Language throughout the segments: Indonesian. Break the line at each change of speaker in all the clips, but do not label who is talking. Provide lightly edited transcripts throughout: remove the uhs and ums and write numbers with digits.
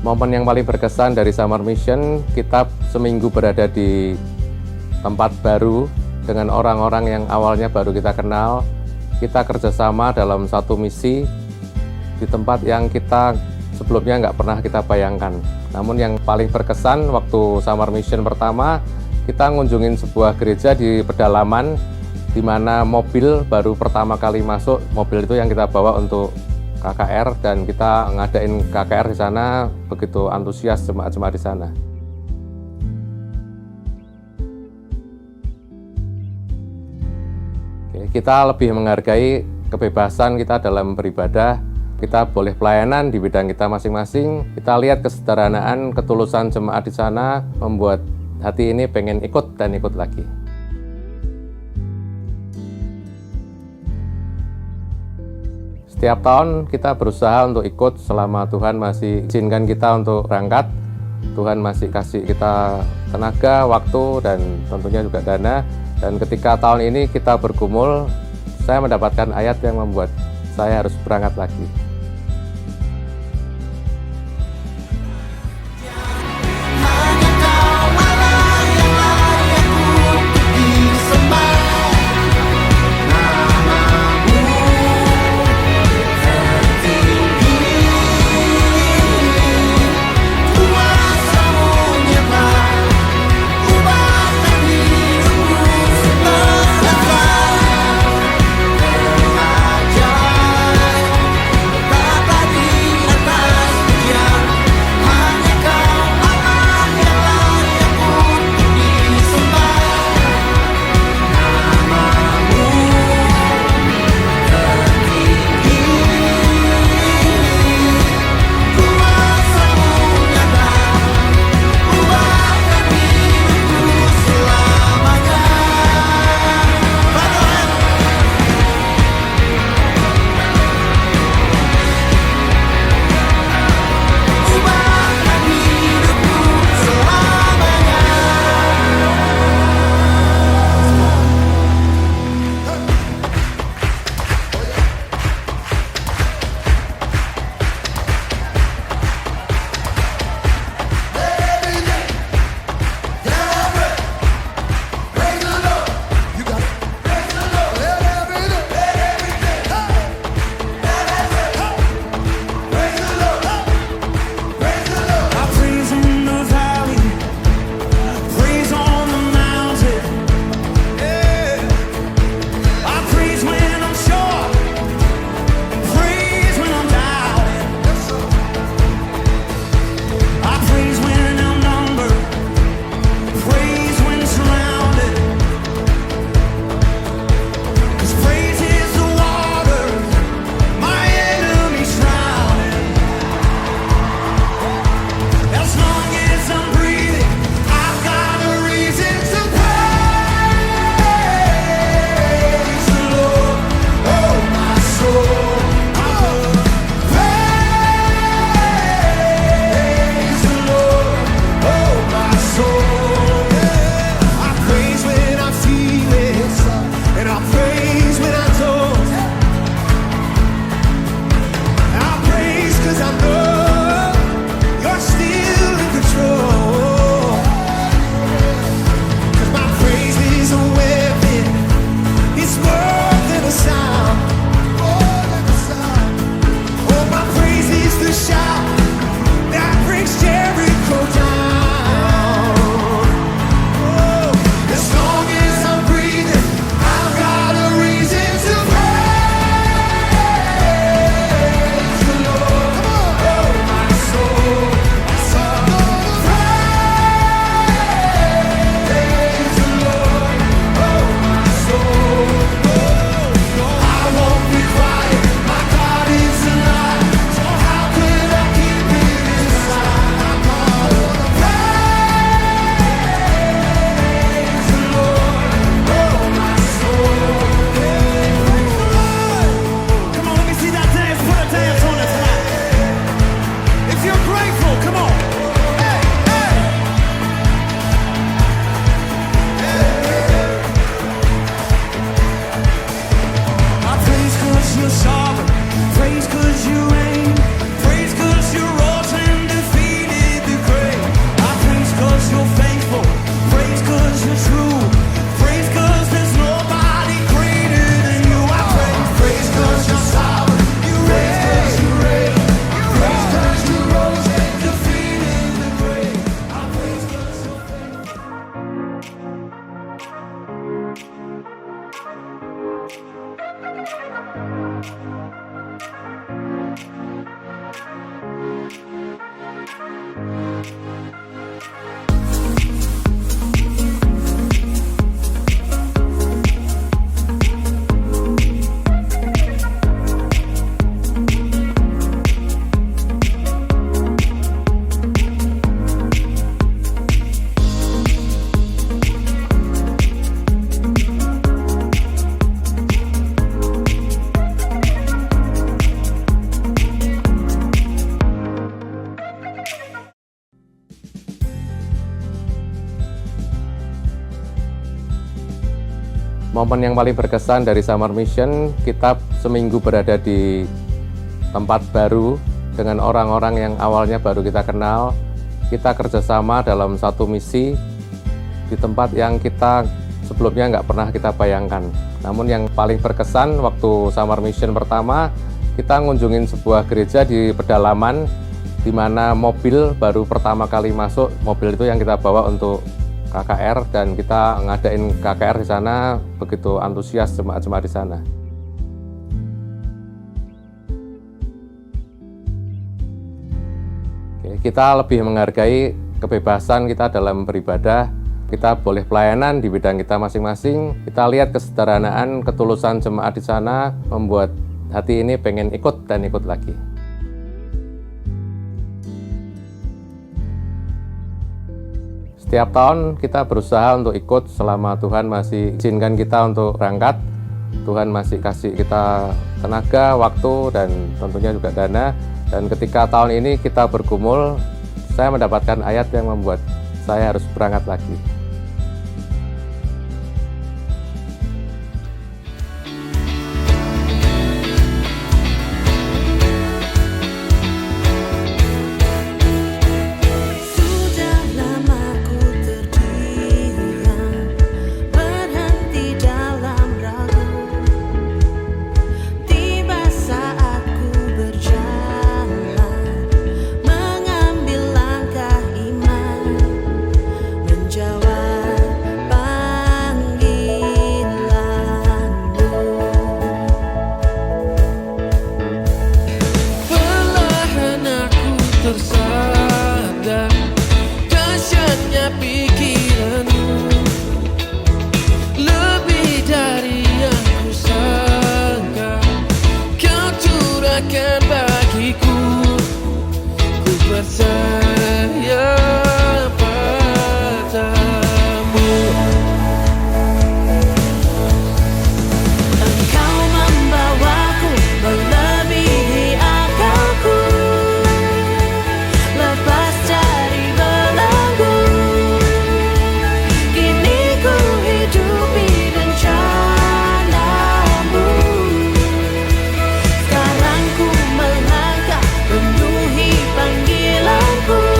Momen yang paling berkesan dari Summer Mission, kita seminggu berada di tempat baru dengan orang-orang yang awalnya baru kita kenal. Kita kerjasama dalam satu misi di tempat yang kita sebelumnya nggak pernah kita bayangkan. Namun yang paling berkesan waktu Summer Mission pertama, kita ngunjungin sebuah gereja di pedalaman di mana mobil baru pertama kali masuk. Mobil itu yang kita bawa untuk KKR, dan kita ngadain KKR di sana. Begitu antusias jemaat-jemaat di sana. Kita lebih menghargai kebebasan kita dalam beribadah. Kita boleh pelayanan di bidang kita masing-masing. Kita lihat kesederhanaan, ketulusan jemaat di sana membuat hati ini pengen ikut dan ikut lagi. Setiap tahun kita berusaha untuk ikut selama Tuhan masih izinkan kita untuk berangkat. Tuhan masih kasih kita tenaga, waktu, dan tentunya juga dana. Dan ketika tahun ini kita bergumul, saya mendapatkan ayat yang membuat saya harus berangkat lagi. Momen yang paling berkesan dari Summer Mission, kita seminggu berada di tempat baru dengan orang-orang yang awalnya baru kita kenal. Kita kerjasama dalam satu misi di tempat yang kita sebelumnya nggak pernah kita bayangkan. Namun yang paling berkesan waktu Summer Mission pertama, kita ngunjungin sebuah gereja di pedalaman di mana mobil baru pertama kali masuk. Mobil itu yang kita bawa untuk KKR, dan kita ngadain KKR di sana. Begitu antusias jemaat-jemaat di sana. Kita lebih menghargai kebebasan kita dalam beribadah. Kita boleh pelayanan di bidang kita masing-masing. Kita lihat kesederhanaan, ketulusan jemaat di sana membuat hati ini pengen ikut dan ikut lagi. Setiap tahun kita berusaha untuk ikut selama Tuhan masih izinkan kita untuk berangkat. Tuhan masih kasih kita tenaga, waktu, dan tentunya juga dana. Dan ketika tahun ini kita bergumul, saya mendapatkan ayat yang membuat saya harus berangkat lagi.
Sekarang ku melangkah penuhi panggilanku.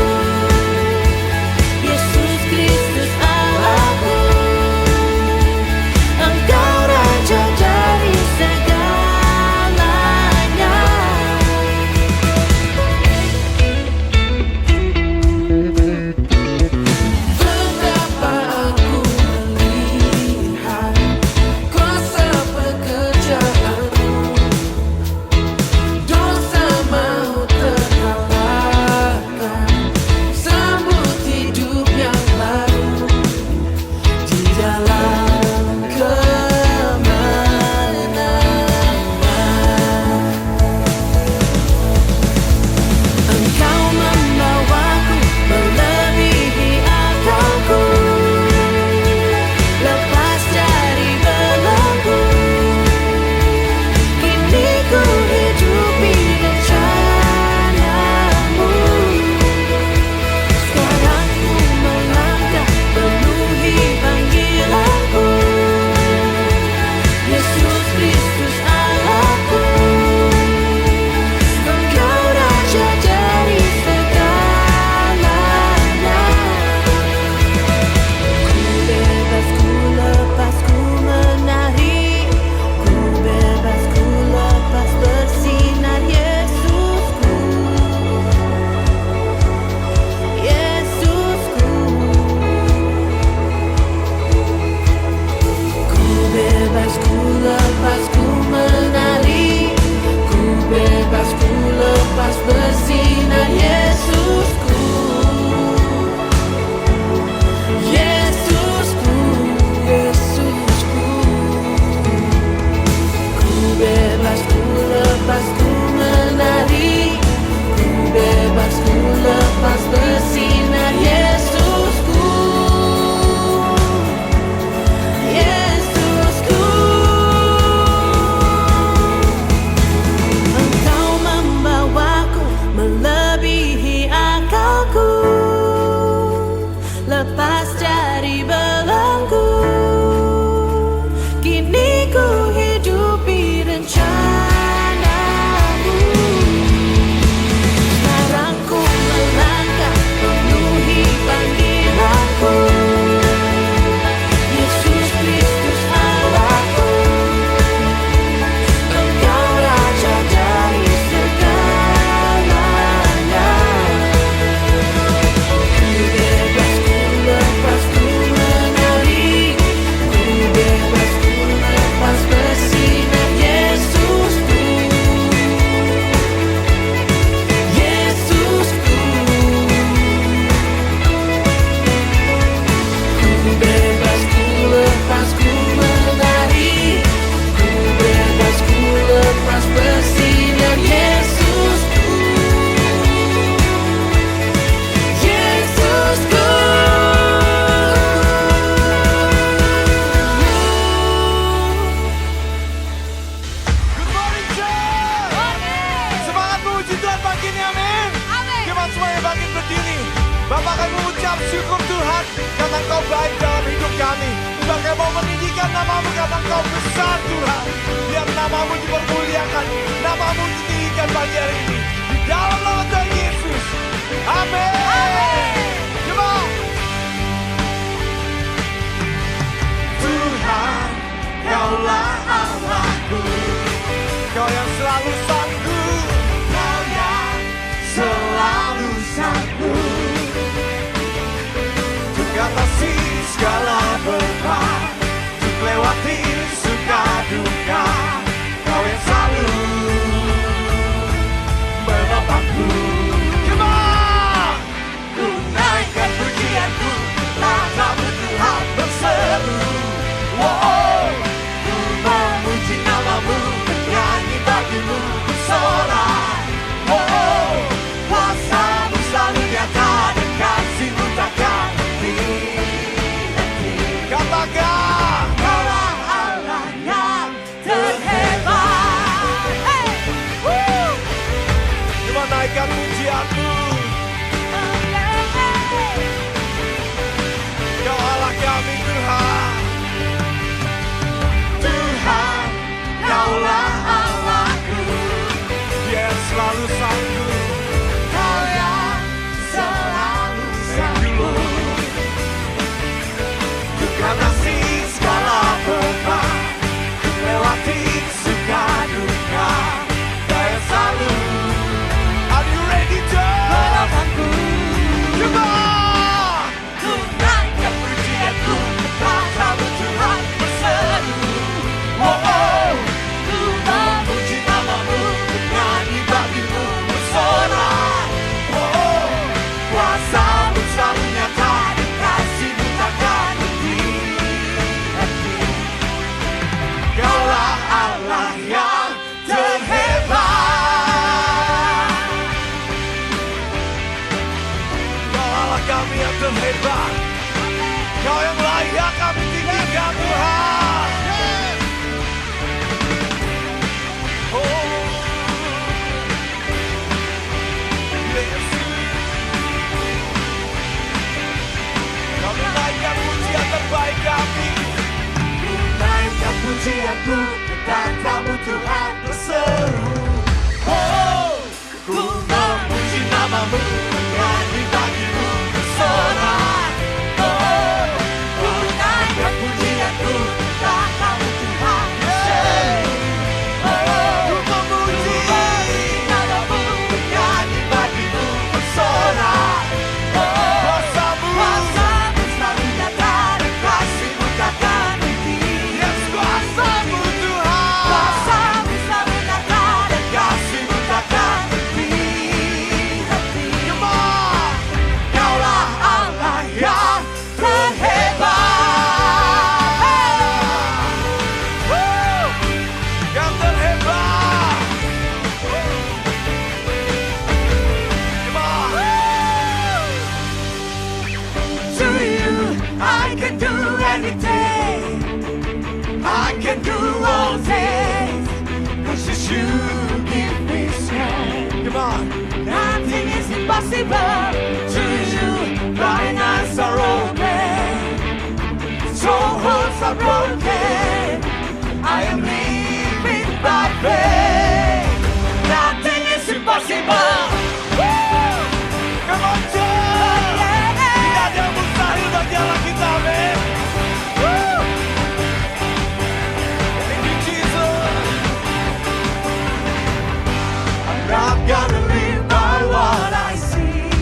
ini, amin. Gimana semuanya bangkit berdiri. Bapak akan mengucap syukur Tuhan karena Engkau baik dalam hidup kami. Bapak mau meninggikan namamu karena Engkau besar Tuhan. Biar namamu dipermuliakan, namamu ditinggikan pagi hari ini. Di dalam nama Tuhan Yesus. Amin. Coba. Tuhan, Kaulah Allahku, Kau yang selalu sanggup, Kau yang selalu sanggup untuk atasi segala beban, untuk lewati suka duka. Kau yang selalu menopangku. Come on! Ku naikkan pujianku, tatamu Tuhan berseru. Oh, ku memuji namamu, bernyanyi bagimu bersorak. Oh, kuasamu selalu nyata dan kasihmu takkan henti. Katakan, Kaulah Allah yang terhebat. Coba naikkan pujianmu. Kau Allah kami Tuhan. Tuhan, Kaulah Allahku, Dia selalu sanggup. Kau yang selalu sanggup untuk atasi segala beban, untuk lewati suka duka. Kau yang selalu. Are you ready, John? Menopangku. Coba. Ku naikkan pujianku, katamu Tuhan berseru. Oh, oh, ku memuji namamu, bernyanyi bagimu bersorak. Oh, oh, kuasamu selalu nyata dan kasihmu takkan henti. Kaulah Allah yang terhebat. Kau Allah kami yang terhebat. Kau yang layak kami tinggikan Tuhan. Kami naikkan pujian terbaik kami. Ku naikkan pujianku, katamu Tuhan berseru. Oh, ku memuji namamu, bernyanyi bagimu bersorak. Oh, ku naikkan pujianku, katamu Tuhan berseru. Oh, ku memuji namamu, bernyanyi bagimu bersorak. Kuasamu selalu nyata dan kasihmu takkan henti. Yes, kuasamu Tuhan. Kuasamu selalu nyata dan kasihmu takkan henti. Come on. Kaulah Allah yang terhebat. Woo! Yang terhebat. Come on. To you, I can do anything. I can do all things. 'Cause you give me strength. Come on. Nothing is impossible to you. Blind eyes are open. Strongholds are broken. I am living by faith. Nothing is impossible. Woo! Come on, John. Tidak ada yang mustahil bagi Allah kita, men. Woo! Thank you, Jesus. I'm not gonna live by what I see.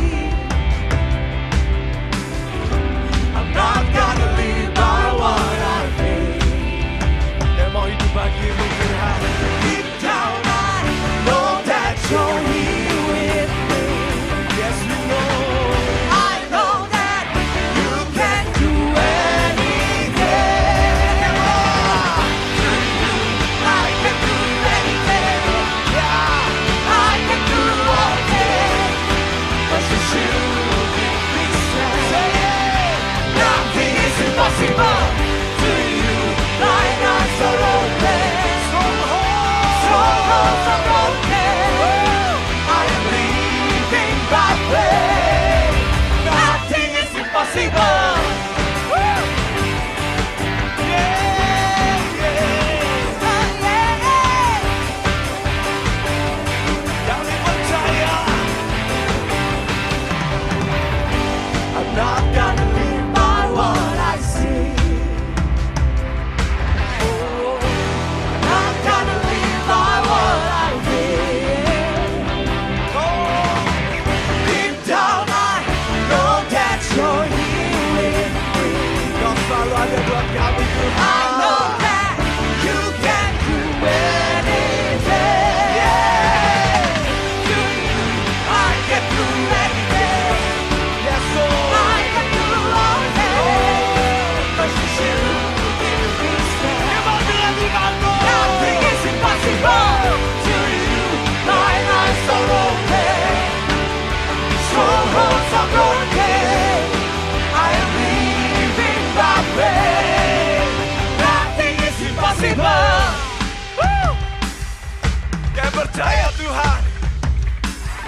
percaya Tuhan,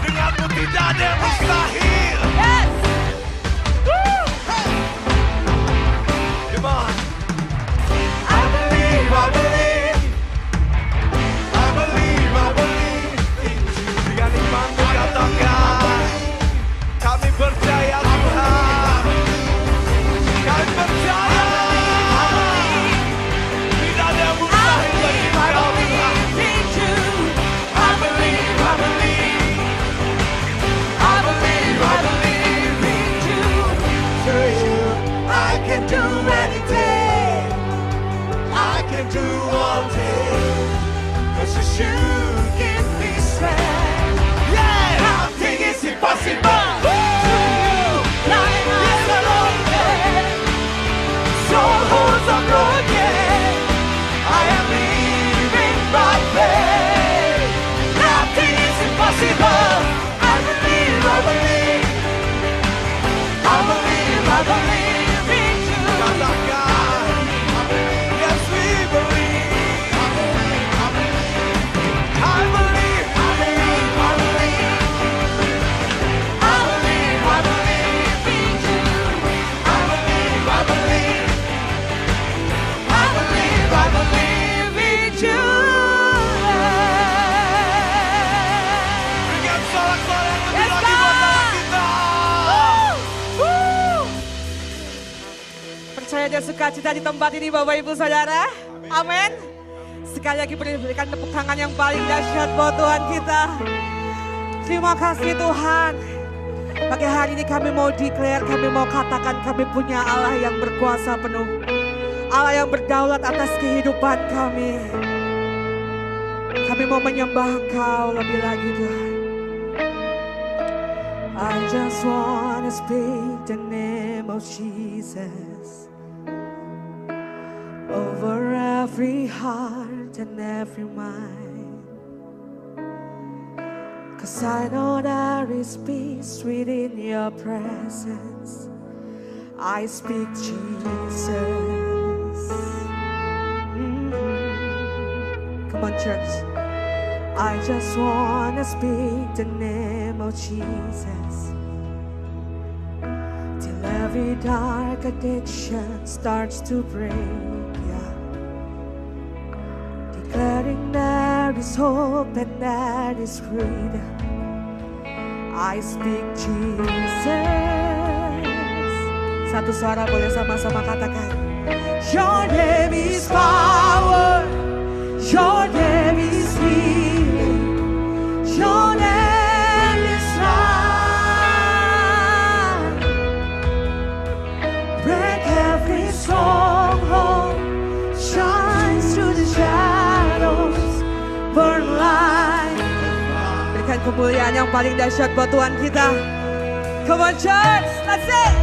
denganmu tidak ada yang mustahil.
Yes.
Come on. I believe, I believe, I believe, I believe in you. Dengan imanmu katakan, kami percaya Tuhan, kami percaya. Tidak ada yang mustahil bagi Engkau Tuhan. I believe, I believe, I believe, I believe in you. Through you, I can do anything. I can do all things. 'Cause you give me strength. Yeah, nothing is impossible. Souls are broken. I am living by faith. Nothing is impossible. I believe, I believe, I believe, I believe in you. Katakan, yes we believe. I believe, I believe, I believe, I believe, I believe, I believe, I believe in you. I believe, I believe, I believe, I believe in you. Berikan sorak-sorak yang lebih lagi buat Tuhan kita.
Percaya dan sukacita di tempat ini Bapak Ibu Saudara. Amin. Sekali lagi berikan tepuk tangan yang paling dahsyat buat Tuhan kita. Terima kasih Tuhan. Pagi hari ini kami mau declare, kami mau katakan kami punya Allah yang berkuasa penuh. Allah yang berdaulat atas kehidupan kami. Kami mau menyembah Engkau lebih lagi Tuhan. I just wanna speak the name of Jesus over every heart and every mind. 'Cause I know there is peace within your presence. I speak Jesus. Come on church. I just wanna speak the name of Jesus till every dark addiction starts to break, yeah. Declaring there is hope and there is freedom. I speak Jesus. Satu suara boleh sama-sama katakan. Your name is power. Your name is healing. Your name is life. Break every stronghold. Shine through the shadows. Burn light. Berikan kemuliaan yang paling dahsyat buat Tuhan kita. Come on church, let's sing.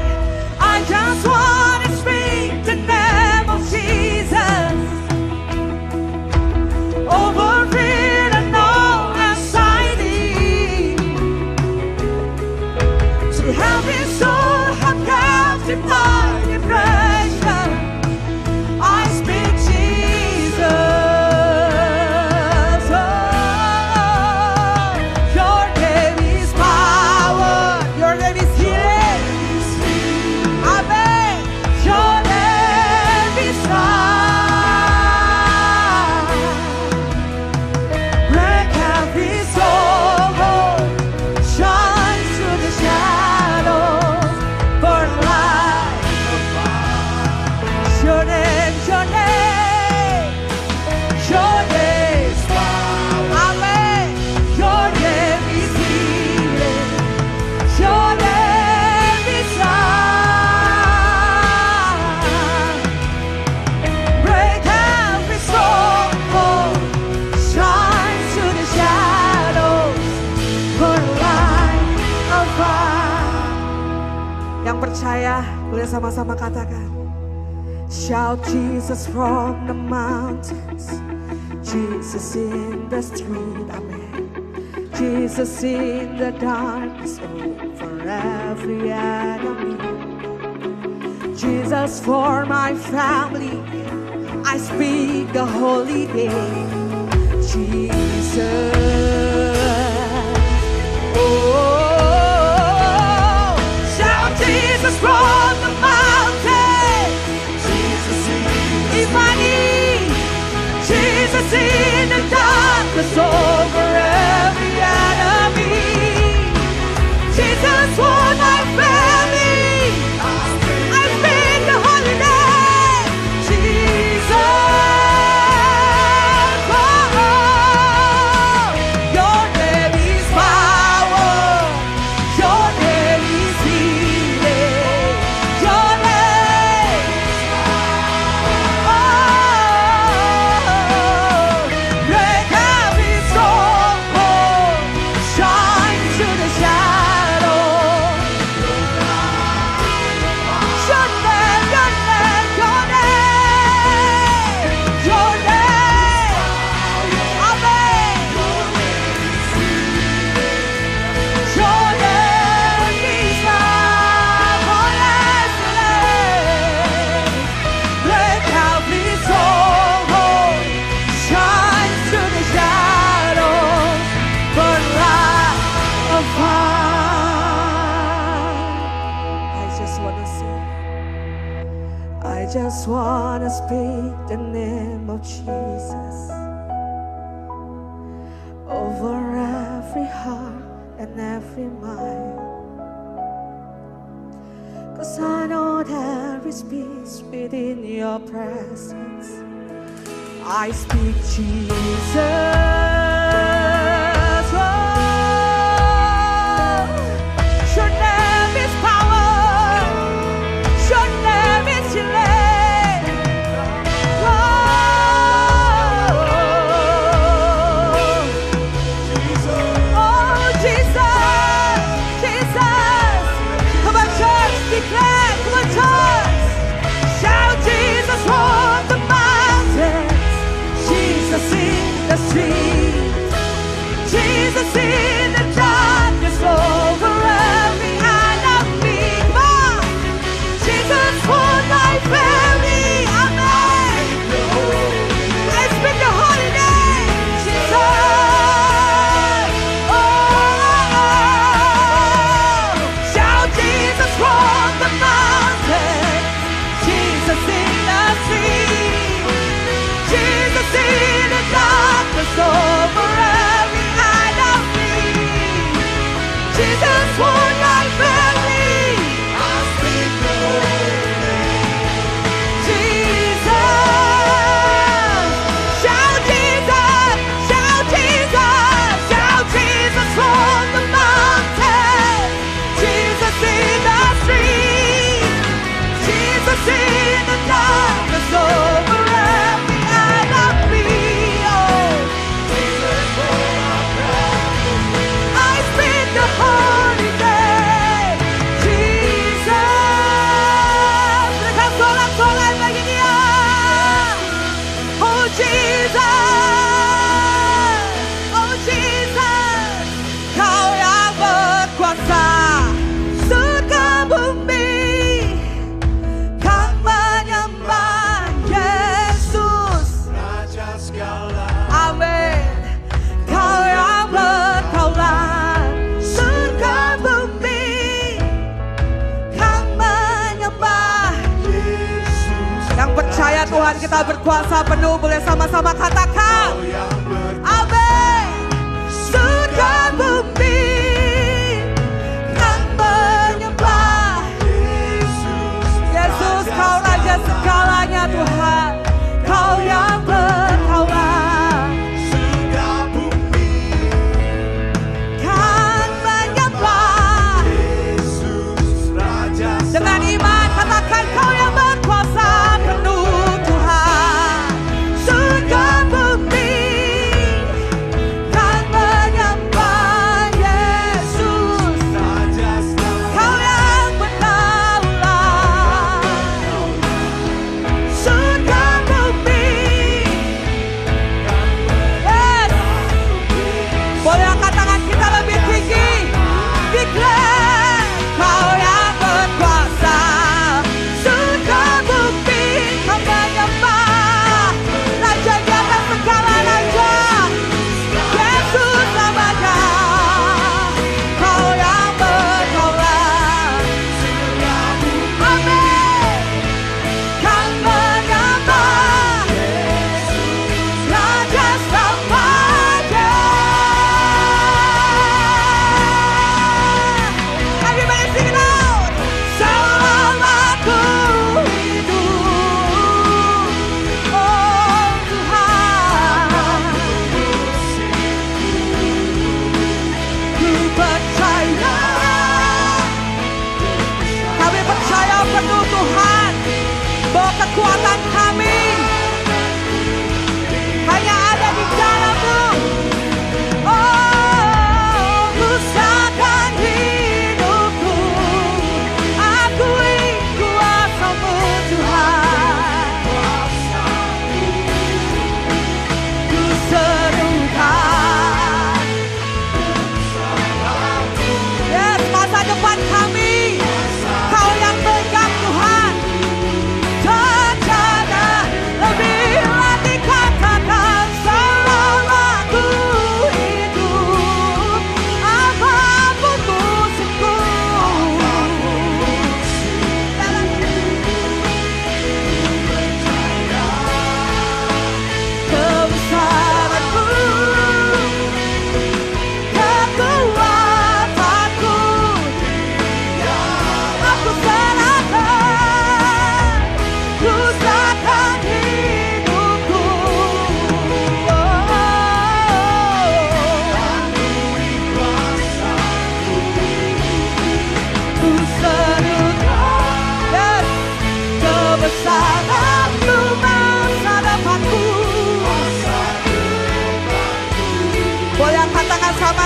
I just wanna speak the name of Jesus over fear and all anxiety. To every soul have captive by depression. I speak Jesus. Oh, your name is power. Your name is healing. Amen. Your name is life. Break every stronghold. Shine through the shadows. Burn light. Your name, your name. Your name is power. Amen. Your name is healing. Your name is life. Break every stronghold. Shine through the shadows. Burn light of fire. Yang percaya boleh sama-sama katakan. Shout Jesus from the mountains. Jesus in the street. Amen. Jesus in the darkness over every enemy. Jesus for my family. I speak the holy name. Jesus. just wanna speak the name of Jesus over every heart and every mind. 'Cause I know there is peace within your presence. I speak Jesus. Jesus in the darkness over every enemy. Come on. Jesus for my family. Amen. I speak the holy name. Jesus. Oh. Shout Jesus from the mountain. Jesus in the sea. Jesus in the darkness over every enemy. Jesus for my family. I speak the holy name. Jesus. Shout Jesus. Shout Jesus. Shout Jesus from the mountain. Jesus in the street. Jesus in the darkness over every enemy. Oh. Jesus for my family. I speak the holy name. Jesus. Mereka solat-solat bagi dia. Oh Jesus. Oh Jesus. Kau yang berkuasa surga bumi. Kau menyembah Yesus.
Raja segala
Amin. Kau yang berkaulan surga bumi. Kau menyembah
Yesus.
Yang percaya Tuhan kita berkuasa penuh, boleh sama-sama katakan.
Yang
Amin. Surga bumi. Kau menyembah
Yesus.
Yesus, Kau Raja segalanya Tuhan. Kau yang berkaulan.
Surga bumi.
Kan menyembah.
Yesus Raja
Dengan iman katakan Kau yang berkuasa penuh Tuhan. Surga bumi.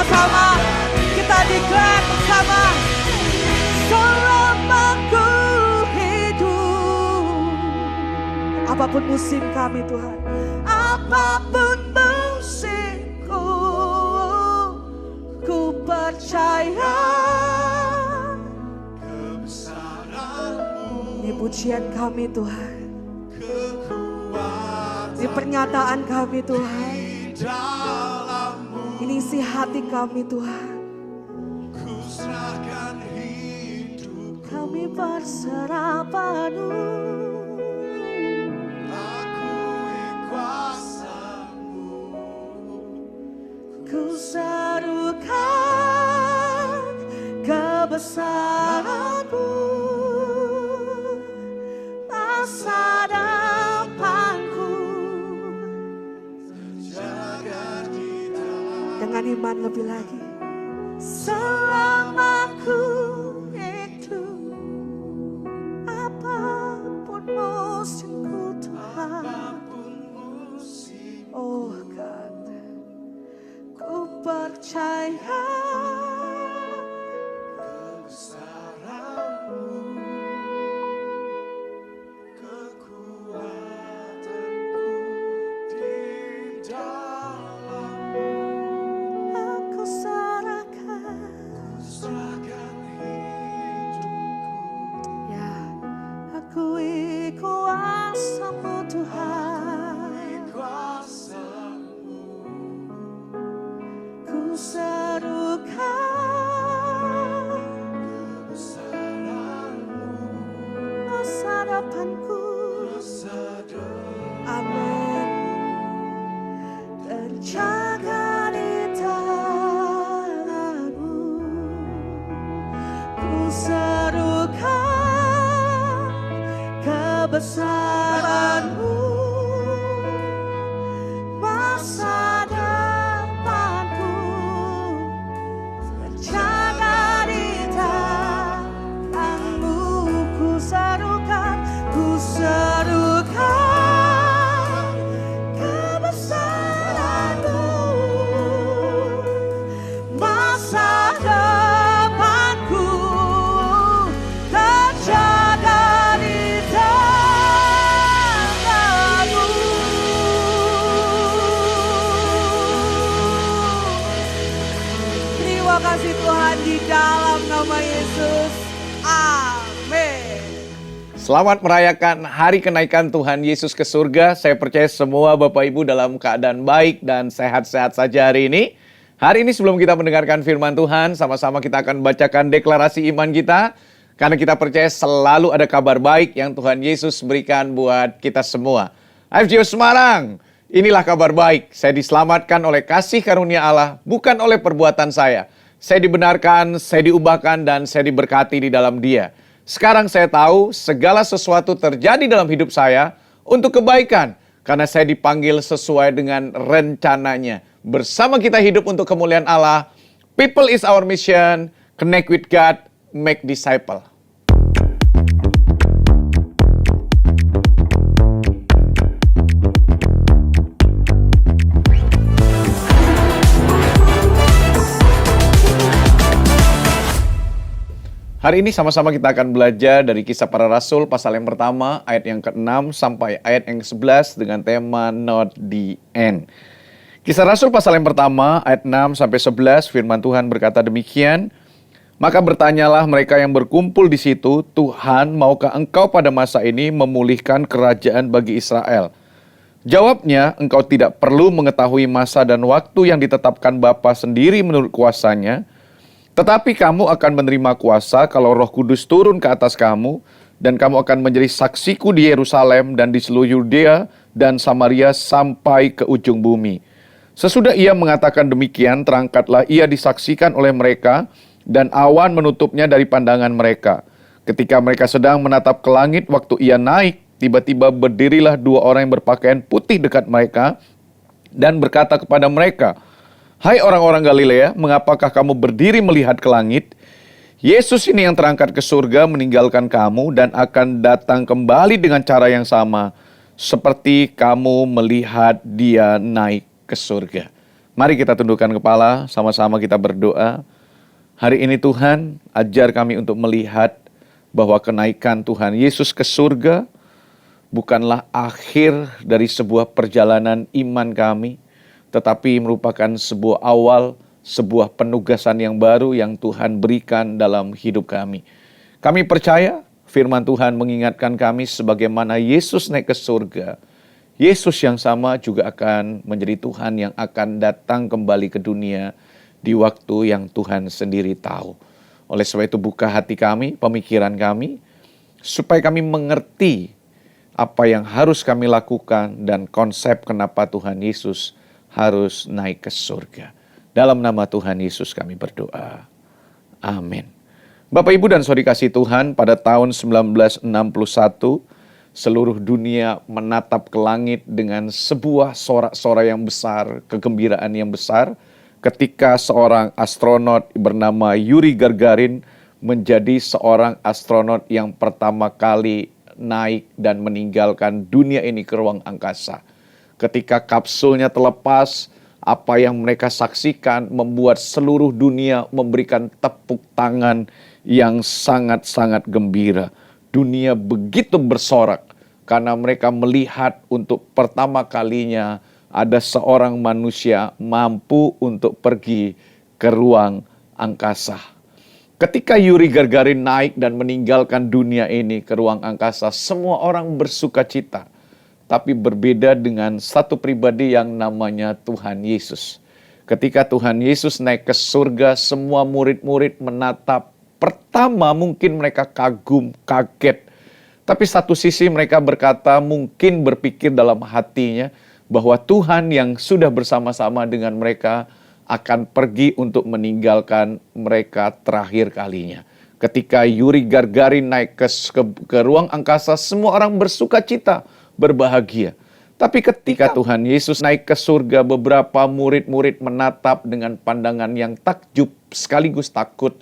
sama-sama kita declare bersama. Selama ku hidup, apapun musim kami Tuhan, apapun musimku, ku percaya ini pujian kami Tuhan, ini pernyataan kami Tuhan, ini isi hati kami Tuhan. Kami berserah penuh, ku serukan kebesaran-Mu, masa depanku dengan iman lebih lagi. Selama ku hidup, apapun musimku Tuhan, oh God, ku percaya kebesaran-Mu, masa depanku terjaga di tangan-Mu. Ku serukan kebesaran-Mu, masa depanku terjaga di tangan-Mu. Terima kasih Tuhan, di dalam nama Yesus. Amin.
Selamat merayakan hari kenaikan Tuhan Yesus ke surga. Saya percaya semua Bapak Ibu dalam keadaan baik dan sehat-sehat saja hari ini. Hari ini sebelum kita mendengarkan firman Tuhan, sama-sama kita akan bacakan deklarasi iman kita. Karena kita percaya selalu ada kabar baik yang Tuhan Yesus berikan buat kita semua. FGO Semarang, inilah kabar baik. Saya diselamatkan oleh kasih karunia Allah, bukan oleh perbuatan saya. Saya dibenarkan, saya diubahkan, dan saya diberkati di dalam Dia. Sekarang saya tahu segala sesuatu terjadi dalam hidup saya untuk kebaikan. Karena saya dipanggil sesuai dengan rencananya. Bersama kita hidup untuk kemuliaan Allah. People is our mission. Connect with God. Make disciple. Hari ini sama-sama kita akan belajar dari Kisah Para Rasul pasal yang pertama, ayat yang ke-6 sampai ayat yang ke-11 dengan tema Not the End. Kisah Rasul pasal yang pertama, ayat 6 sampai 11, firman Tuhan berkata demikian, maka bertanyalah mereka yang berkumpul di situ, Tuhan, maukah engkau pada masa ini memulihkan kerajaan bagi Israel? Jawabnya, engkau tidak perlu mengetahui masa dan waktu yang ditetapkan Bapa sendiri menurut kuasanya, tetapi kamu akan menerima kuasa kalau Roh Kudus turun ke atas kamu, dan kamu akan menjadi saksiku di Yerusalem dan di seluruh Yudea dan Samaria sampai ke ujung bumi. Sesudah ia mengatakan demikian, terangkatlah ia disaksikan oleh mereka, dan awan menutupnya dari pandangan mereka. Ketika mereka sedang menatap ke langit, waktu ia naik, tiba-tiba berdirilah dua orang yang berpakaian putih dekat mereka, dan berkata kepada mereka, hai orang-orang Galilea, mengapakah kamu berdiri melihat ke langit? Yesus ini yang terangkat ke surga meninggalkan kamu dan akan datang kembali dengan cara yang sama, seperti kamu melihat dia naik ke surga. Mari kita tundukkan kepala, sama-sama kita berdoa. Hari ini Tuhan, ajar kami untuk melihat bahwa kenaikan Tuhan Yesus ke surga bukanlah akhir dari sebuah perjalanan iman kami, tetapi merupakan sebuah awal, sebuah penugasan yang baru yang Tuhan berikan dalam hidup kami. Kami percaya firman Tuhan mengingatkan kami sebagaimana Yesus naik ke surga, Yesus yang sama juga akan menjadi Tuhan yang akan datang kembali ke dunia di waktu yang Tuhan sendiri tahu. Oleh sebab itu buka hati kami, pemikiran kami, supaya kami mengerti apa yang harus kami lakukan dan konsep kenapa Tuhan Yesus harus naik ke surga. Dalam nama Tuhan Yesus kami berdoa. Amin. Bapak, Ibu, dan Saudari kasih Tuhan, pada tahun 1961, seluruh dunia menatap ke langit dengan sebuah sorak-sorai yang besar, kegembiraan yang besar, ketika seorang astronot bernama Yuri Gagarin menjadi seorang astronot yang pertama kali naik dan meninggalkan dunia ini ke ruang angkasa. Ketika kapsulnya terlepas, apa yang mereka saksikan membuat seluruh dunia memberikan tepuk tangan yang sangat-sangat gembira. Dunia begitu bersorak karena mereka melihat untuk pertama kalinya ada seorang manusia mampu untuk pergi ke ruang angkasa. Ketika Yuri Gagarin naik dan meninggalkan dunia ini ke ruang angkasa, semua orang bersuka cita. Tapi berbeda dengan satu pribadi yang namanya Tuhan Yesus. Ketika Tuhan Yesus naik ke surga, semua murid-murid menatap. Pertama mungkin mereka kagum, kaget. Tapi satu sisi mereka berkata, mungkin berpikir dalam hatinya bahwa Tuhan yang sudah bersama-sama dengan mereka akan pergi untuk meninggalkan mereka terakhir kalinya. Ketika Yuri Gagarin naik ke ruang angkasa, semua orang bersuka cita, berbahagia. Tapi ketika Tuhan Yesus naik ke surga, beberapa murid-murid menatap dengan pandangan yang takjub sekaligus takut.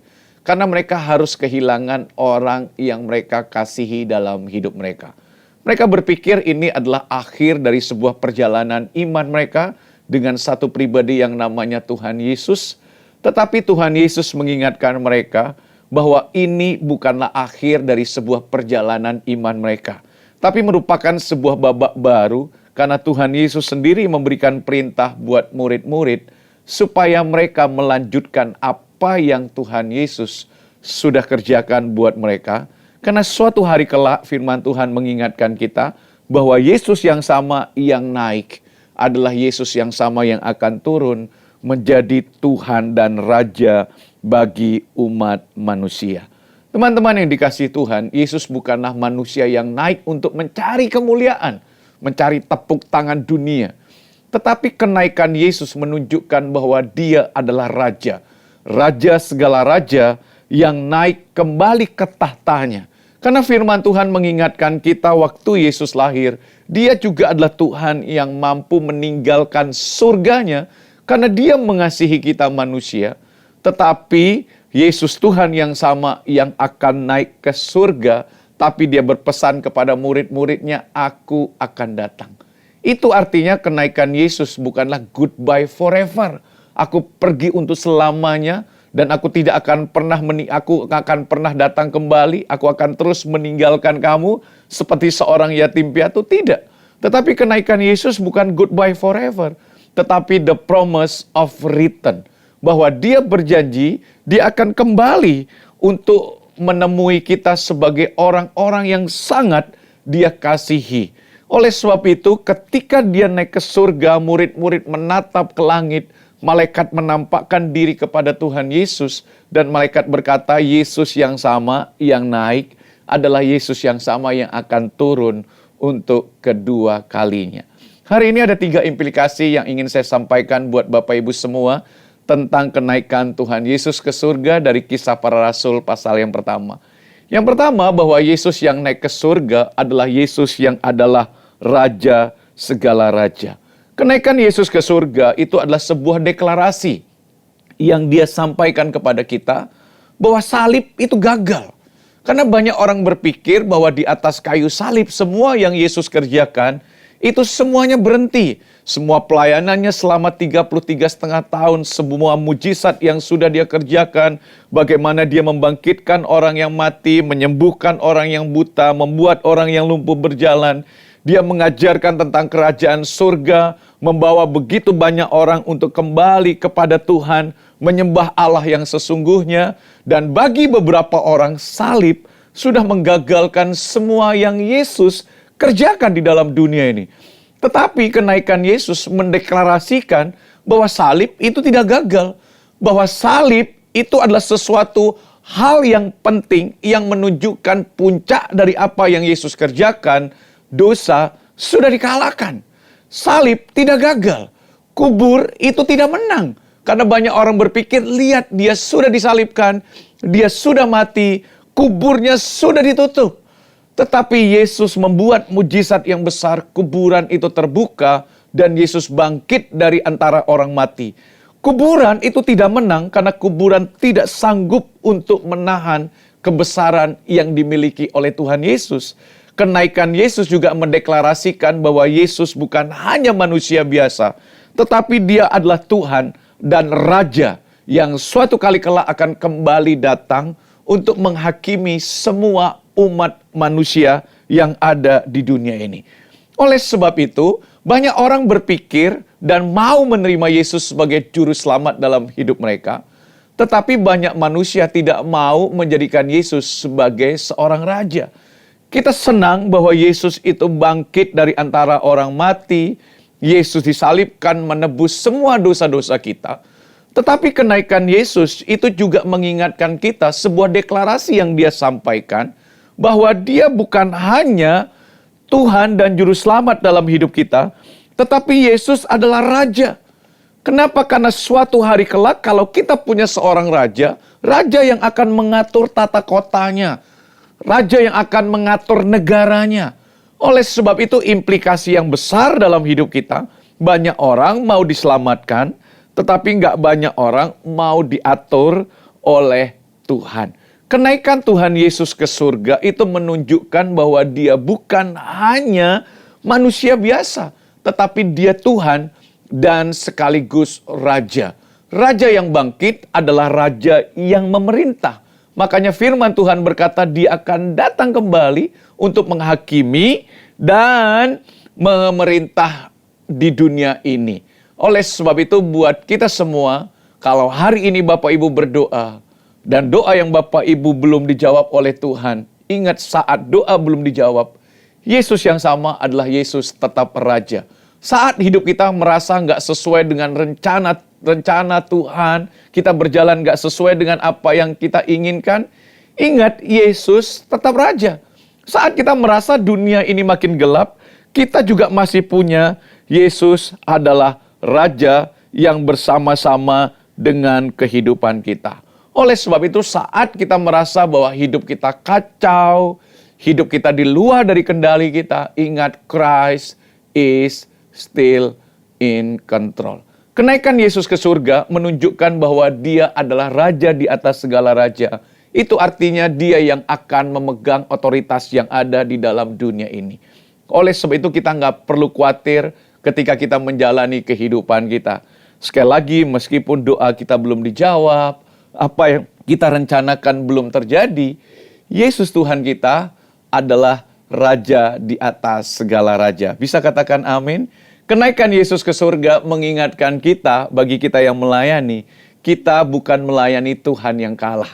Karena mereka harus kehilangan orang yang mereka kasihi dalam hidup mereka. Mereka berpikir ini adalah akhir dari sebuah perjalanan iman mereka dengan satu pribadi yang namanya Tuhan Yesus. Tetapi Tuhan Yesus mengingatkan mereka bahwa ini bukanlah akhir dari sebuah perjalanan iman mereka. Tapi merupakan sebuah babak baru karena Tuhan Yesus sendiri memberikan perintah buat murid-murid supaya mereka melanjutkan apa yang Tuhan Yesus sudah kerjakan buat mereka. Karena suatu hari kelak firman Tuhan mengingatkan kita bahwa Yesus yang sama yang naik adalah Yesus yang sama yang akan turun menjadi Tuhan dan Raja bagi umat manusia. Teman-teman yang dikasihi Tuhan, Yesus bukanlah manusia yang naik untuk mencari kemuliaan, mencari tepuk tangan dunia. Tetapi kenaikan Yesus menunjukkan bahwa Dia adalah Raja. Raja segala raja yang naik kembali ke tahtanya. Karena firman Tuhan mengingatkan kita waktu Yesus lahir, Dia juga adalah Tuhan yang mampu meninggalkan surganya karena Dia mengasihi kita manusia. Tetapi Yesus Tuhan yang sama yang akan naik ke surga, tapi Dia berpesan kepada murid-muridnya, aku akan datang. Itu artinya kenaikan Yesus bukanlah goodbye forever. Aku pergi untuk selamanya dan aku tidak akan pernah datang kembali. Aku akan terus meninggalkan kamu seperti seorang yatim piatu. Tidak. Tetapi kenaikan Yesus bukan goodbye forever, tetapi the promise of return. Bahwa Dia berjanji, Dia akan kembali untuk menemui kita sebagai orang-orang yang sangat Dia kasihi. Oleh sebab itu, ketika Dia naik ke surga, murid-murid menatap ke langit, malaikat menampakkan diri kepada Tuhan Yesus, dan malaikat berkata, Yesus yang sama yang naik adalah Yesus yang sama yang akan turun untuk kedua kalinya. Hari ini ada 3 implikasi yang ingin saya sampaikan buat Bapak Ibu semua tentang kenaikan Tuhan Yesus ke surga dari Kisah Para Rasul pasal yang pertama. Yang pertama, bahwa Yesus yang naik ke surga adalah Yesus yang adalah Raja segala raja. Kenaikan Yesus ke surga itu adalah sebuah deklarasi yang Dia sampaikan kepada kita bahwa salib itu gagal. Karena banyak orang berpikir bahwa di atas kayu salib semua yang Yesus kerjakan itu semuanya berhenti. Semua pelayanannya selama 33,5 tahun, semua mujizat yang sudah dia kerjakan, bagaimana dia membangkitkan orang yang mati, menyembuhkan orang yang buta, membuat orang yang lumpuh berjalan. Dia mengajarkan tentang kerajaan surga, membawa begitu banyak orang untuk kembali kepada Tuhan, menyembah Allah yang sesungguhnya. Dan bagi beberapa orang, salib sudah menggagalkan semua yang Yesus kerjakan di dalam dunia ini. Tetapi kenaikan Yesus mendeklarasikan bahwa salib itu tidak gagal. Bahwa salib itu adalah sesuatu hal yang penting yang menunjukkan puncak dari apa yang Yesus kerjakan. Dosa sudah dikalahkan. Salib tidak gagal. Kubur itu tidak menang. Karena banyak orang berpikir, lihat dia sudah disalibkan, dia sudah mati, kuburnya sudah ditutup. Tetapi Yesus membuat mujizat yang besar, kuburan itu terbuka, dan Yesus bangkit dari antara orang mati. Kuburan itu tidak menang karena kuburan tidak sanggup untuk menahan kebesaran yang dimiliki oleh Tuhan Yesus. Kenaikan Yesus juga mendeklarasikan bahwa Yesus bukan hanya manusia biasa, tetapi dia adalah Tuhan dan Raja yang suatu kali kelak akan kembali datang untuk menghakimi semua umat manusia yang ada di dunia ini. Oleh sebab itu, banyak orang berpikir dan mau menerima Yesus sebagai juru selamat dalam hidup mereka. Tetapi banyak manusia tidak mau menjadikan Yesus sebagai seorang raja. Kita senang bahwa Yesus itu bangkit dari antara orang mati. Yesus disalibkan menebus semua dosa-dosa kita. Tetapi kenaikan Yesus itu juga mengingatkan kita sebuah deklarasi yang dia sampaikan, bahwa dia bukan hanya Tuhan dan Juru Selamat dalam hidup kita, tetapi Yesus adalah Raja. Kenapa? Karena suatu hari kelak kalau kita punya seorang Raja, Raja yang akan mengatur tata kotanya, Raja yang akan mengatur negaranya. Oleh sebab itu implikasi yang besar dalam hidup kita, banyak orang mau diselamatkan, tetapi nggak banyak orang mau diatur oleh Tuhan. Kenaikan Tuhan Yesus ke surga itu menunjukkan bahwa dia bukan hanya manusia biasa, tetapi dia Tuhan dan sekaligus Raja. Raja yang bangkit adalah Raja yang memerintah. Makanya firman Tuhan berkata dia akan datang kembali untuk menghakimi dan memerintah di dunia ini. Oleh sebab itu buat kita semua, kalau hari ini Bapak Ibu berdoa, dan doa yang Bapak Ibu belum dijawab oleh Tuhan, ingat saat doa belum dijawab, Yesus yang sama adalah Yesus tetap Raja. Saat hidup kita merasa nggak sesuai dengan rencana Tuhan, kita berjalan nggak sesuai dengan apa yang kita inginkan, ingat Yesus tetap Raja. Saat kita merasa dunia ini makin gelap, kita juga masih punya Yesus adalah Raja yang bersama-sama dengan kehidupan kita. Oleh sebab itu saat kita merasa bahwa hidup kita kacau, hidup kita di luar dari kendali kita, ingat Christ is still in control. Kenaikan Yesus ke surga menunjukkan bahwa dia adalah Raja di atas segala raja. Itu artinya dia yang akan memegang otoritas yang ada di dalam dunia ini. Oleh sebab itu kita nggak perlu khawatir ketika kita menjalani kehidupan kita. Sekali lagi meskipun doa kita belum dijawab, apa yang kita rencanakan belum terjadi, Yesus Tuhan kita adalah Raja di atas segala raja. Bisa katakan amin? Kenaikan Yesus ke surga mengingatkan kita, bagi kita yang melayani, kita bukan melayani Tuhan yang kalah,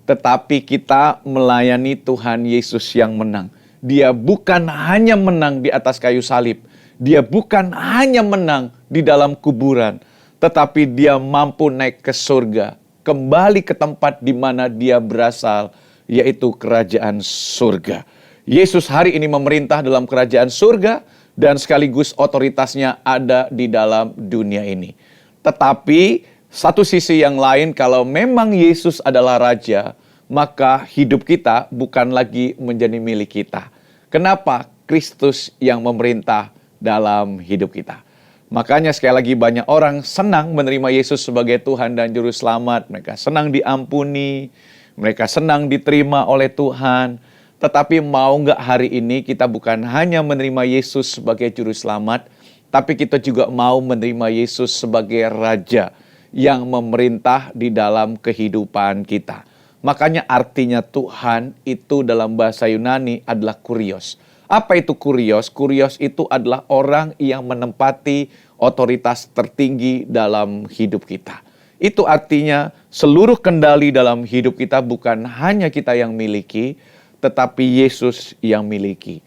tetapi kita melayani Tuhan Yesus yang menang. Dia bukan hanya menang di atas kayu salib, dia bukan hanya menang di dalam kuburan, tetapi dia mampu naik ke surga, kembali ke tempat di mana dia berasal, yaitu kerajaan surga. Yesus hari ini memerintah dalam kerajaan surga dan sekaligus otoritasnya ada di dalam dunia ini. Tetapi satu sisi yang lain, kalau memang Yesus adalah Raja, maka hidup kita bukan lagi menjadi milik kita. Kenapa? Kristus yang memerintah dalam hidup kita. Makanya sekali lagi banyak orang senang menerima Yesus sebagai Tuhan dan Juru Selamat. Mereka senang diampuni, mereka senang diterima oleh Tuhan. Tetapi mau nggak hari ini kita bukan hanya menerima Yesus sebagai juru selamat, tapi kita juga mau menerima Yesus sebagai Raja yang memerintah di dalam kehidupan kita. Makanya artinya Tuhan itu dalam bahasa Yunani adalah kurios. Apa itu kurios? Kurios itu adalah orang yang menempati otoritas tertinggi dalam hidup kita. Itu artinya seluruh kendali dalam hidup kita bukan hanya kita yang miliki, tetapi Yesus yang miliki.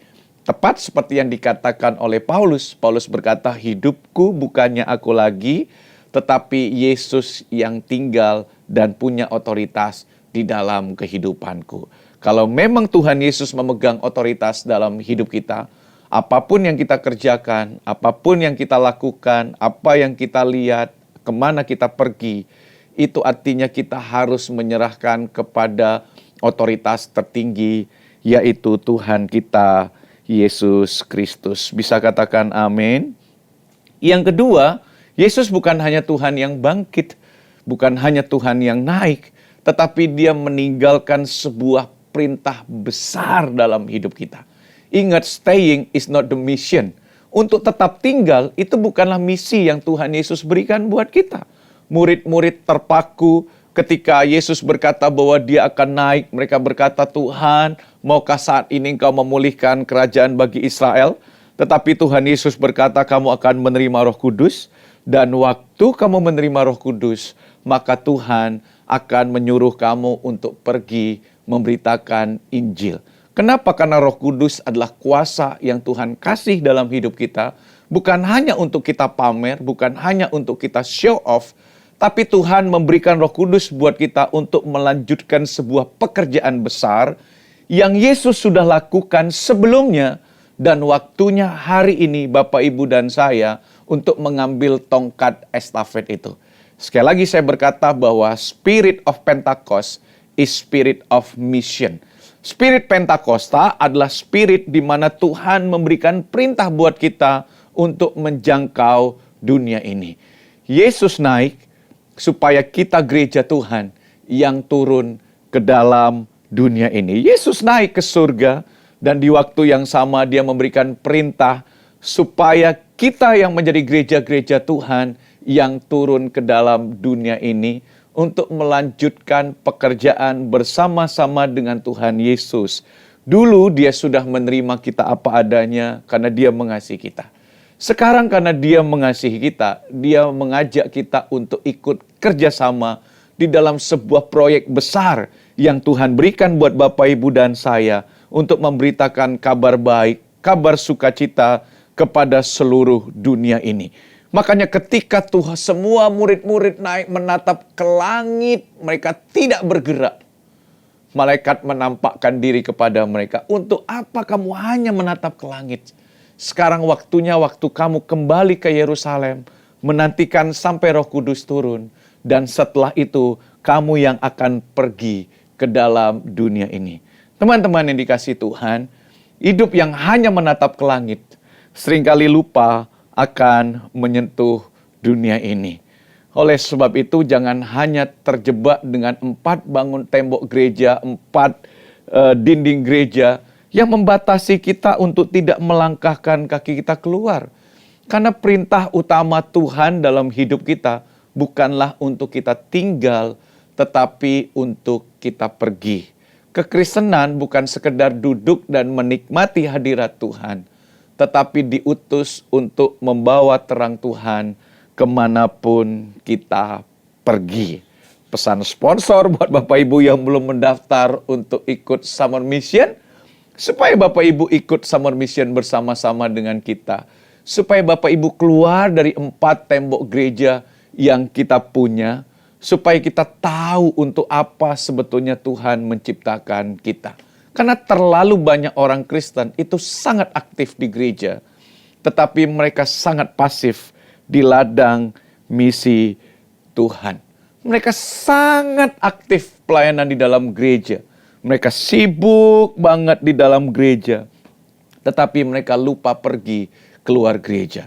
Tepat seperti yang dikatakan oleh Paulus. Paulus berkata, hidupku bukannya aku lagi, tetapi Yesus yang tinggal dan punya otoritas di dalam kehidupanku. Kalau memang Tuhan Yesus memegang otoritas dalam hidup kita, apapun yang kita kerjakan, apapun yang kita lakukan, apa yang kita lihat, kemana kita pergi, itu artinya kita harus menyerahkan kepada otoritas tertinggi, yaitu Tuhan kita, Yesus Kristus. Bisa katakan amin? Yang kedua, Yesus bukan hanya Tuhan yang bangkit, bukan hanya Tuhan yang naik, tetapi dia meninggalkan sebuah perintah besar dalam hidup kita. Ingat, staying is not the mission. Untuk tetap tinggal, itu bukanlah misi yang Tuhan Yesus berikan buat kita. Murid-murid terpaku ketika Yesus berkata bahwa dia akan naik. Mereka berkata, Tuhan, maukah saat ini engkau memulihkan kerajaan bagi Israel? Tetapi Tuhan Yesus berkata, kamu akan menerima Roh Kudus. Dan waktu kamu menerima Roh Kudus, maka Tuhan akan menyuruh kamu untuk pergi memberitakan Injil. Kenapa? Karena Roh Kudus adalah kuasa yang Tuhan kasih dalam hidup kita. Bukan hanya untuk kita pamer, bukan hanya untuk kita show off, tapi Tuhan memberikan Roh Kudus buat kita untuk melanjutkan sebuah pekerjaan besar yang Yesus sudah lakukan sebelumnya. Dan waktunya hari ini Bapak, Ibu, dan saya untuk mengambil tongkat estafet itu. Sekali lagi saya berkata bahwa Spirit of Pentecost is Spirit of Mission. Spirit Pentakosta adalah spirit di mana Tuhan memberikan perintah buat kita untuk menjangkau dunia ini. Yesus naik supaya kita gereja Tuhan yang turun ke dalam dunia ini. Yesus naik ke surga dan di waktu yang sama dia memberikan perintah supaya kita yang menjadi gereja-gereja Tuhan yang turun ke dalam dunia ini untuk melanjutkan pekerjaan bersama-sama dengan Tuhan Yesus. Dulu dia sudah menerima kita apa adanya karena dia mengasihi kita. Sekarang karena dia mengasihi kita, dia mengajak kita untuk ikut kerjasama di dalam sebuah proyek besar yang Tuhan berikan buat Bapak, Ibu, dan saya untuk memberitakan kabar baik, kabar sukacita kepada seluruh dunia ini. Makanya ketika Tuhan semua murid-murid naik menatap ke langit, mereka tidak bergerak. Malaikat menampakkan diri kepada mereka. Untuk apa kamu hanya menatap ke langit? Sekarang waktunya waktu kamu kembali ke Yerusalem, menantikan sampai Roh Kudus turun. Dan setelah itu kamu yang akan pergi ke dalam dunia ini. Teman-teman yang dikasihi Tuhan, hidup yang hanya menatap ke langit seringkali lupa akan menyentuh dunia ini. Oleh sebab itu jangan hanya terjebak dengan 4 bangun tembok gereja, 4 dinding gereja yang membatasi kita untuk tidak melangkahkan kaki kita keluar. Karena perintah utama Tuhan dalam hidup kita bukanlah untuk kita tinggal, tetapi untuk kita pergi. Kekristenan bukan sekedar duduk dan menikmati hadirat Tuhan, tetapi diutus untuk membawa terang Tuhan kemanapun kita pergi. Pesan sponsor buat Bapak Ibu yang belum mendaftar untuk ikut Summer Mission, supaya Bapak Ibu ikut Summer Mission bersama-sama dengan kita. Supaya Bapak Ibu keluar dari 4 tembok gereja yang kita punya, supaya kita tahu untuk apa sebetulnya Tuhan menciptakan kita. Karena terlalu banyak orang Kristen itu sangat aktif di gereja, tetapi mereka sangat pasif di ladang misi Tuhan. Mereka sangat aktif pelayanan di dalam gereja. Mereka sibuk banget di dalam gereja, tetapi mereka lupa pergi keluar gereja.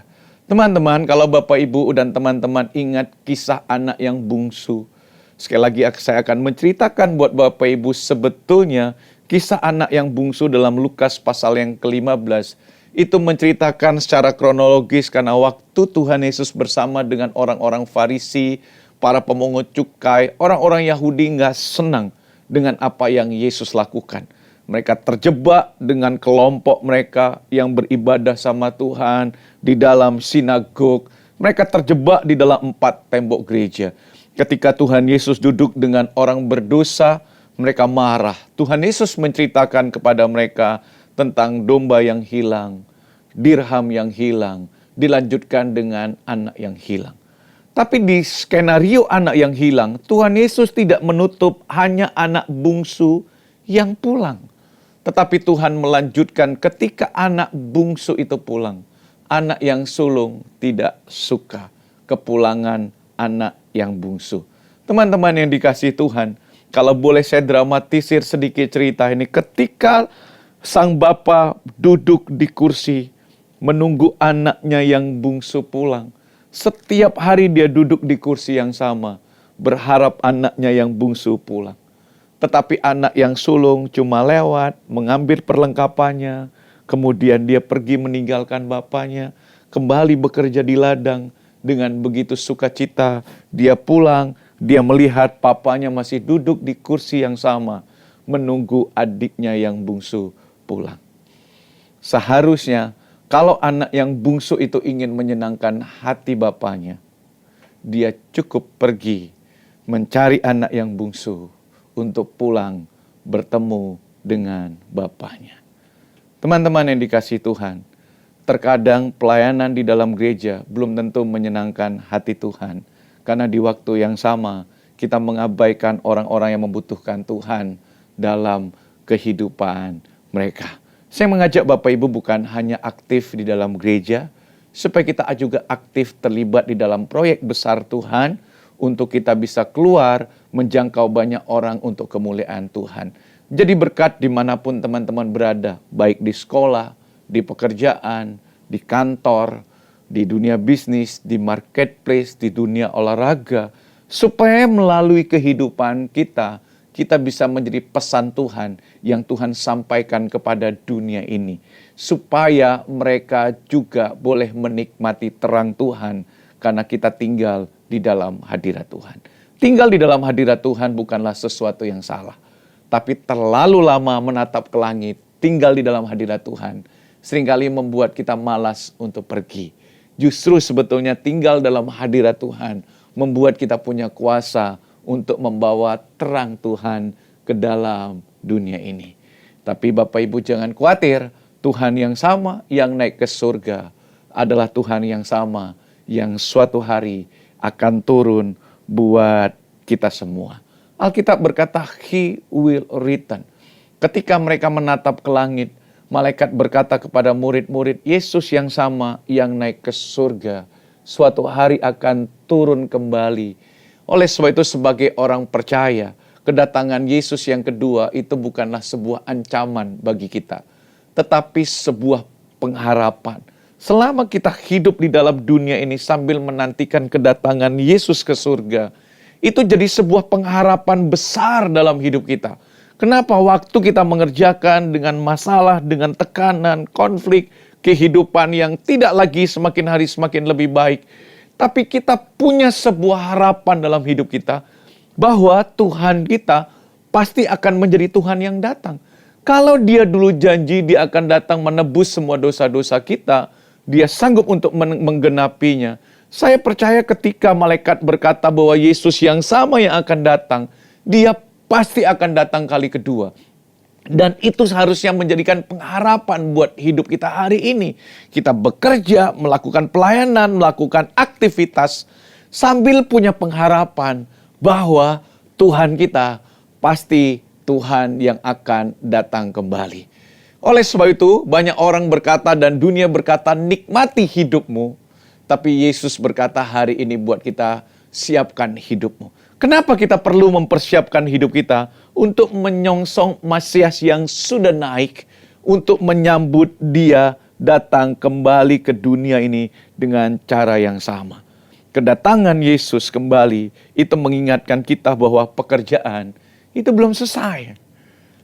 Teman-teman, kalau Bapak, Ibu, dan teman-teman ingat kisah anak yang bungsu, sekali lagi saya akan menceritakan buat Bapak Ibu sebetulnya Kisah anak yang bungsu dalam Lukas pasal yang ke-15 itu menceritakan secara kronologis karena waktu Tuhan Yesus bersama dengan orang-orang Farisi, para pemungut cukai, orang-orang Yahudi nggak senang dengan apa yang Yesus lakukan. Mereka terjebak dengan kelompok mereka yang beribadah sama Tuhan di dalam sinagog. Mereka terjebak di dalam 4 tembok gereja. Ketika Tuhan Yesus duduk dengan orang berdosa, mereka marah. Tuhan Yesus menceritakan kepada mereka tentang domba yang hilang, dirham yang hilang, dilanjutkan dengan anak yang hilang. Tapi di skenario anak yang hilang, Tuhan Yesus tidak menutup hanya anak bungsu yang pulang. Tetapi Tuhan melanjutkan ketika anak bungsu itu pulang, anak yang sulung tidak suka kepulangan anak yang bungsu. Teman-teman yang dikasihi Tuhan, kalau boleh saya dramatisir sedikit cerita ini, ketika sang bapa duduk di kursi menunggu anaknya yang bungsu pulang, setiap hari dia duduk di kursi yang sama, berharap anaknya yang bungsu pulang. Tetapi anak yang sulung cuma lewat, mengambil perlengkapannya, kemudian dia pergi meninggalkan bapaknya, kembali bekerja di ladang. Dengan begitu sukacita, dia pulang, dia melihat papanya masih duduk di kursi yang sama, menunggu adiknya yang bungsu pulang. Seharusnya, kalau anak yang bungsu itu ingin menyenangkan hati bapaknya, dia cukup pergi mencari anak yang bungsu untuk pulang bertemu dengan bapaknya. Teman-teman yang dikasihi Tuhan, terkadang pelayanan di dalam gereja belum tentu menyenangkan hati Tuhan. Karena di waktu yang sama, kita mengabaikan orang-orang yang membutuhkan Tuhan dalam kehidupan mereka. Saya mengajak Bapak Ibu bukan hanya aktif di dalam gereja, supaya kita juga aktif terlibat di dalam proyek besar Tuhan, untuk kita bisa keluar menjangkau banyak orang untuk kemuliaan Tuhan. Jadi berkat dimanapun teman-teman berada, baik di sekolah, di pekerjaan, di kantor, di dunia bisnis, di marketplace, di dunia olahraga, supaya melalui kehidupan kita bisa menjadi pesan Tuhan yang Tuhan sampaikan kepada dunia ini, supaya mereka juga boleh menikmati terang Tuhan, karena kita tinggal di dalam hadirat Tuhan. Tinggal di dalam hadirat Tuhan bukanlah sesuatu yang salah, tapi terlalu lama menatap ke langit, tinggal di dalam hadirat Tuhan, seringkali membuat kita malas untuk pergi. Justru sebetulnya tinggal dalam hadirat Tuhan membuat kita punya kuasa untuk membawa terang Tuhan ke dalam dunia ini. Tapi Bapak Ibu jangan khawatir, Tuhan yang sama yang naik ke surga adalah Tuhan yang sama yang suatu hari akan turun buat kita semua. Alkitab berkata, He will return. Ketika mereka menatap ke langit, malaikat berkata kepada murid-murid, Yesus yang sama yang naik ke surga, suatu hari akan turun kembali. Oleh sebab itu sebagai orang percaya, kedatangan Yesus yang kedua itu bukanlah sebuah ancaman bagi kita, tetapi sebuah pengharapan. Selama kita hidup di dalam dunia ini sambil menantikan kedatangan Yesus ke surga, itu jadi sebuah pengharapan besar dalam hidup kita. Kenapa waktu kita mengerjakan dengan masalah, dengan tekanan, konflik, kehidupan yang tidak lagi semakin hari semakin lebih baik, tapi kita punya sebuah harapan dalam hidup kita, bahwa Tuhan kita pasti akan menjadi Tuhan yang datang. Kalau Dia dulu janji Dia akan datang menebus semua dosa-dosa kita, Dia sanggup untuk menggenapinya. Saya percaya ketika malaikat berkata bahwa Yesus yang sama yang akan datang, Dia pasti akan datang kali kedua. Dan itu seharusnya menjadikan pengharapan buat hidup kita hari ini. Kita bekerja, melakukan pelayanan, melakukan aktivitas, sambil punya pengharapan bahwa Tuhan kita pasti Tuhan yang akan datang kembali. Oleh sebab itu, banyak orang berkata dan dunia berkata, nikmati hidupmu. Tapi Yesus berkata hari ini buat kita, siapkan hidupmu. Kenapa kita perlu mempersiapkan hidup kita untuk menyongsong Mesias yang sudah naik, untuk menyambut Dia datang kembali ke dunia ini dengan cara yang sama. Kedatangan Yesus kembali itu mengingatkan kita bahwa pekerjaan itu belum selesai.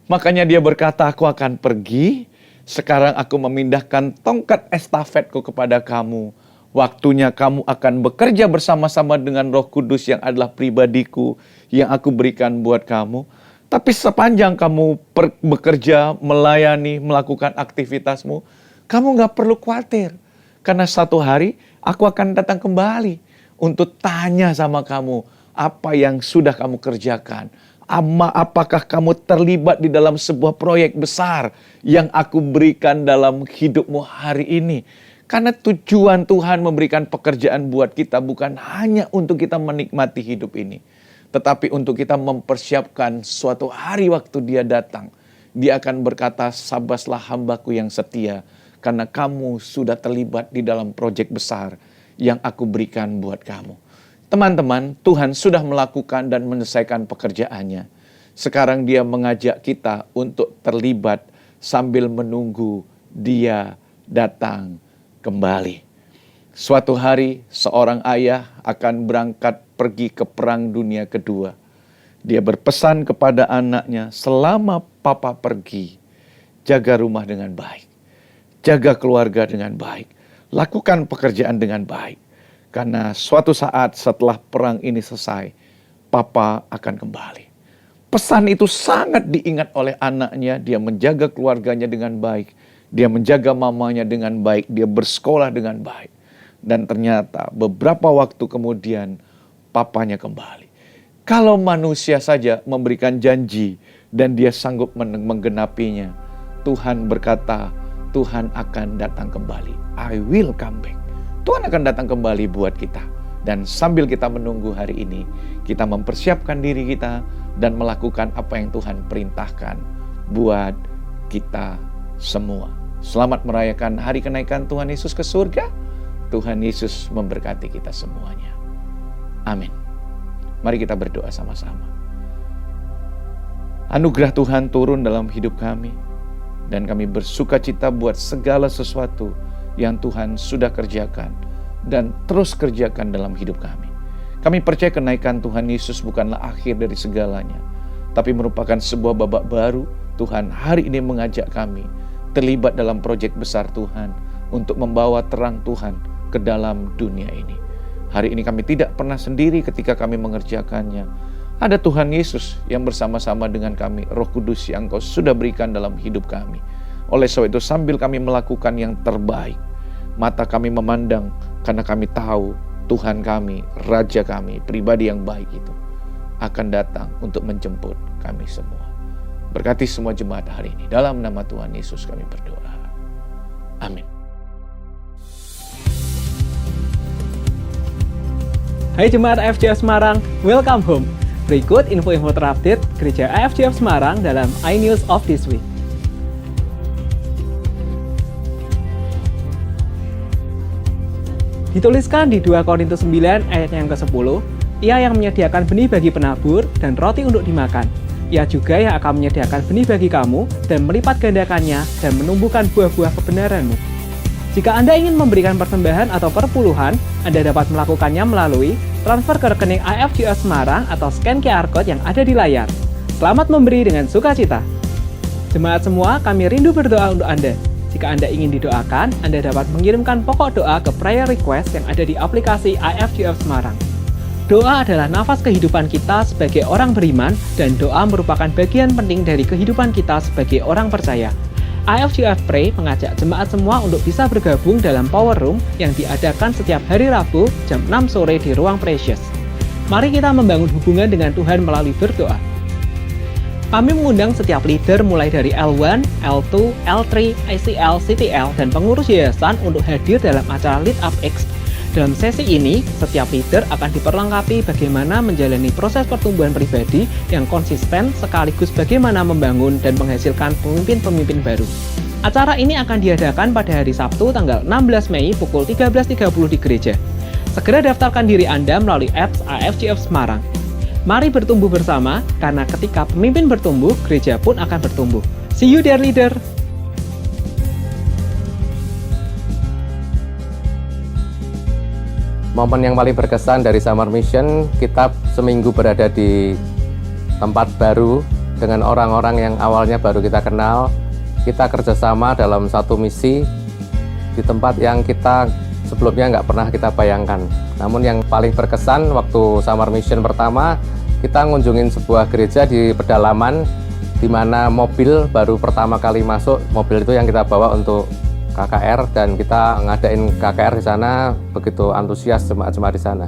Makanya dia berkata, aku akan pergi, sekarang aku memindahkan tongkat estafetku kepada kamu. Waktunya kamu akan bekerja bersama-sama dengan Roh Kudus yang adalah pribadiku, yang aku berikan buat kamu. Tapi sepanjang kamu bekerja, melayani, melakukan aktivitasmu, kamu gak perlu khawatir. Karena satu hari aku akan datang kembali untuk tanya sama kamu, apa yang sudah kamu kerjakan. Apakah kamu terlibat di dalam sebuah proyek besar yang aku berikan dalam hidupmu hari ini? Karena tujuan Tuhan memberikan pekerjaan buat kita bukan hanya untuk kita menikmati hidup ini, tetapi untuk kita mempersiapkan suatu hari waktu Dia datang. Dia akan berkata, sabaslah hambaku yang setia, karena kamu sudah terlibat di dalam proyek besar yang aku berikan buat kamu. Teman-teman, Tuhan sudah melakukan dan menyelesaikan pekerjaannya. Sekarang Dia mengajak kita untuk terlibat sambil menunggu Dia datang kembali. Suatu hari seorang ayah akan berangkat pergi ke perang dunia kedua. Dia berpesan kepada anaknya, selama papa pergi, jaga rumah dengan baik. Jaga keluarga dengan baik. Lakukan pekerjaan dengan baik. Karena suatu saat setelah perang ini selesai, papa akan kembali. Pesan itu sangat diingat oleh anaknya. Dia menjaga keluarganya dengan baik. Dia menjaga mamanya dengan baik. Dia bersekolah dengan baik. Dan ternyata beberapa waktu kemudian papanya kembali. Kalau manusia saja memberikan janji dan dia sanggup menggenapinya, Tuhan berkata, Tuhan akan datang kembali. I will come back. Tuhan akan datang kembali buat kita. Dan sambil kita menunggu hari ini, kita mempersiapkan diri kita dan melakukan apa yang Tuhan perintahkan buat kita semua. Selamat merayakan hari kenaikan Tuhan Yesus ke surga. Tuhan Yesus memberkati kita semuanya. Amin. Mari kita berdoa sama-sama. Anugerah Tuhan turun dalam hidup kami. Dan kami bersuka cita buat segala sesuatu yang Tuhan sudah kerjakan dan terus kerjakan dalam hidup kami. Kami percaya kenaikan Tuhan Yesus bukanlah akhir dari segalanya, tapi merupakan sebuah babak baru. Tuhan hari ini mengajak kami terlibat dalam proyek besar Tuhan untuk membawa terang Tuhan ke dalam dunia ini. Hari ini kami tidak pernah sendiri ketika kami mengerjakannya. Ada Tuhan Yesus yang bersama-sama dengan kami, Roh Kudus yang Engkau sudah berikan dalam hidup kami. Oleh sebab itu sambil kami melakukan yang terbaik, mata kami memandang karena kami tahu Tuhan kami, Raja kami, pribadi yang baik itu akan datang untuk menjemput kami semua. Berkati semua jemaat hari ini. Dalam nama Tuhan Yesus kami berdoa. Amin.
Hai Jemaat AFJF Semarang, welcome home. Berikut info-info terupdate Gereja AFJF Semarang dalam iNews of this week. Dituliskan di 2 Korintus 9 ayat yang ke-10, Ia yang menyediakan benih bagi penabur dan roti untuk dimakan. Ia juga yang akan menyediakan benih bagi kamu dan melipat gandakannya dan menumbuhkan buah-buah kebenaranmu. Jika Anda ingin memberikan persembahan atau perpuluhan, Anda dapat melakukannya melalui transfer ke rekening AFJF Semarang atau scan QR Code yang ada di layar. Selamat memberi dengan sukacita. Jemaat semua, kami rindu berdoa untuk Anda. Jika Anda ingin didoakan, Anda dapat mengirimkan pokok doa ke prayer request yang ada di aplikasi AFJF Semarang. Doa adalah nafas kehidupan kita sebagai orang beriman dan doa merupakan bagian penting dari kehidupan kita sebagai orang percaya. AFJF Pray mengajak jemaat semua untuk bisa bergabung dalam Power Room yang diadakan setiap hari Rabu jam 6 sore di Ruang Precious. Mari kita membangun hubungan dengan Tuhan melalui berdoa. Kami mengundang setiap leader mulai dari L1, L2, L3, ICL, CTL, dan pengurus yayasan untuk hadir dalam acara Lead Up X. Dalam sesi ini, setiap leader akan diperlengkapi bagaimana menjalani proses pertumbuhan pribadi yang konsisten sekaligus bagaimana membangun dan menghasilkan pemimpin-pemimpin baru. Acara ini akan diadakan pada hari Sabtu tanggal 16 Mei pukul 13.30 di gereja. Segera daftarkan diri Anda melalui apps AFJF Semarang. Mari bertumbuh bersama, karena ketika pemimpin bertumbuh, gereja pun akan bertumbuh. See you there, leader!
Momen yang paling berkesan dari Summer Mission, kita seminggu berada di tempat baru dengan orang-orang yang awalnya baru kita kenal. Kita kerjasama dalam satu misi di tempat yang kita sebelumnya nggak pernah kita bayangkan. Namun yang paling berkesan waktu Summer Mission pertama, kita ngunjungin sebuah gereja di pedalaman di mana mobil baru pertama kali masuk. Mobil itu yang kita bawa untuk KKR dan kita ngadain KKR di sana. Begitu antusias jemaat-jemaat di sana.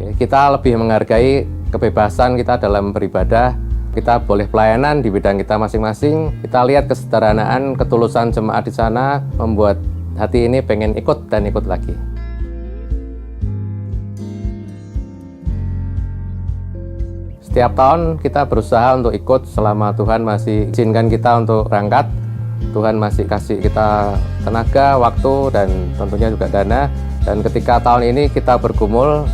Oke, kita lebih menghargai kebebasan kita dalam beribadah. Kita boleh pelayanan di bidang kita masing-masing. Kita lihat kesederhanaan, ketulusan jemaat di sana membuat hati ini pengen ikut dan ikut lagi. Setiap tahun kita berusaha untuk ikut selama Tuhan masih izinkan kita untuk berangkat. Tuhan masih kasih kita tenaga, waktu, dan tentunya juga dana. Dan ketika tahun ini kita bergumul,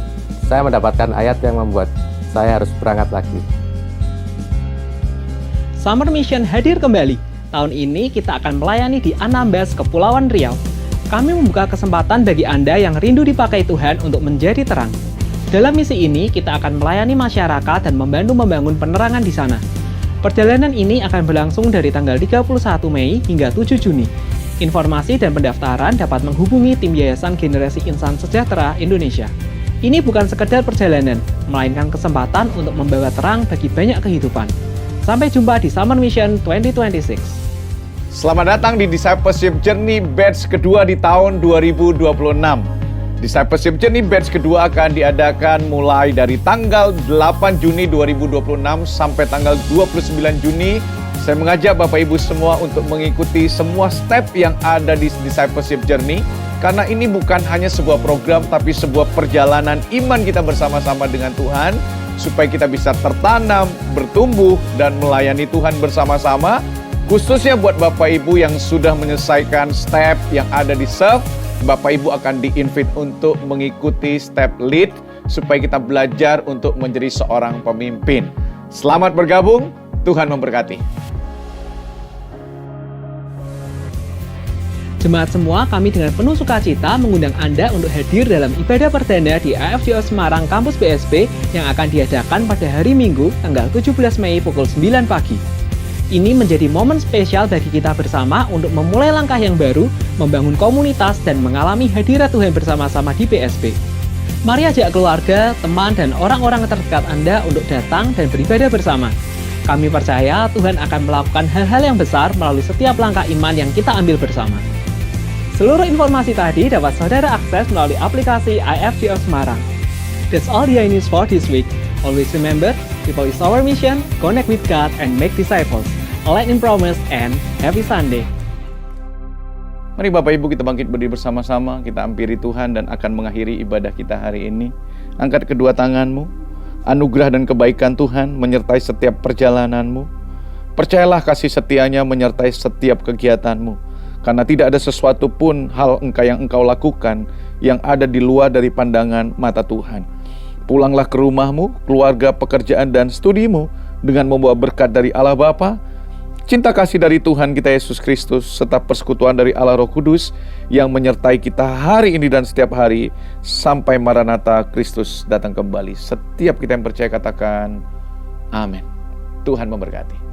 saya mendapatkan ayat yang membuat saya harus berangkat lagi.
Summer Mission hadir kembali. Tahun ini kita akan melayani di Anambas, Kepulauan Riau. Kami membuka kesempatan bagi Anda yang rindu dipakai Tuhan untuk menjadi terang. Dalam misi ini, kita akan melayani masyarakat dan membantu membangun penerangan di sana. Perjalanan ini akan berlangsung dari tanggal 31 Mei hingga 7 Juni. Informasi dan pendaftaran dapat menghubungi tim Yayasan Generasi Insan Sejahtera Indonesia. Ini bukan sekedar perjalanan, melainkan kesempatan untuk membawa terang bagi banyak kehidupan. Sampai jumpa di Summer Mission 2026.
Selamat datang di Discipleship Journey batch kedua di tahun 2026. Discipleship Journey batch kedua akan diadakan mulai dari tanggal 8 Juni 2026 sampai tanggal 29 Juni. Saya mengajak Bapak Ibu semua untuk mengikuti semua step yang ada di Discipleship Journey. Karena ini bukan hanya sebuah program, tapi sebuah perjalanan iman kita bersama-sama dengan Tuhan. Supaya kita bisa tertanam, bertumbuh, dan melayani Tuhan bersama-sama. Khususnya buat Bapak Ibu yang sudah menyelesaikan step yang ada di serve, Bapak Ibu akan di-invite untuk mengikuti step lead, supaya kita belajar untuk menjadi seorang pemimpin. Selamat bergabung, Tuhan memberkati.
Jemaat semua, kami dengan penuh sukacita mengundang Anda untuk hadir dalam ibadah perdana di AFGO Semarang Kampus BSP yang akan diadakan pada hari Minggu, tanggal 17 Mei pukul 9 pagi. Ini menjadi momen spesial bagi kita bersama untuk memulai langkah yang baru, membangun komunitas, dan mengalami hadirat Tuhan bersama-sama di BSP. Mari ajak keluarga, teman, dan orang-orang terdekat Anda untuk datang dan beribadah bersama. Kami percaya Tuhan akan melakukan hal-hal yang besar melalui setiap langkah iman yang kita ambil bersama. Seluruh informasi tadi dapat saudara akses melalui aplikasi IFGO Semarang. That's all the news for this week. Always remember, people is our mission, connect with God and make disciples. Light in promise and happy Sunday.
Mari Bapak Ibu kita bangkit berdiri bersama-sama, kita hampiri Tuhan dan akan mengakhiri ibadah kita hari ini. Angkat kedua tanganmu, anugerah dan kebaikan Tuhan menyertai setiap perjalananmu. Percayalah kasih setianya menyertai setiap kegiatanmu. Karena tidak ada sesuatu pun hal yang engkau lakukan yang ada di luar dari pandangan mata Tuhan. Pulanglah ke rumahmu, keluarga, pekerjaan, dan studimu dengan membawa berkat dari Allah Bapa, cinta kasih dari Tuhan kita Yesus Kristus, serta persekutuan dari Allah Roh Kudus yang menyertai kita hari ini dan setiap hari sampai Maranatha Kristus datang kembali. Setiap kita yang percaya katakan, amin. Tuhan memberkati.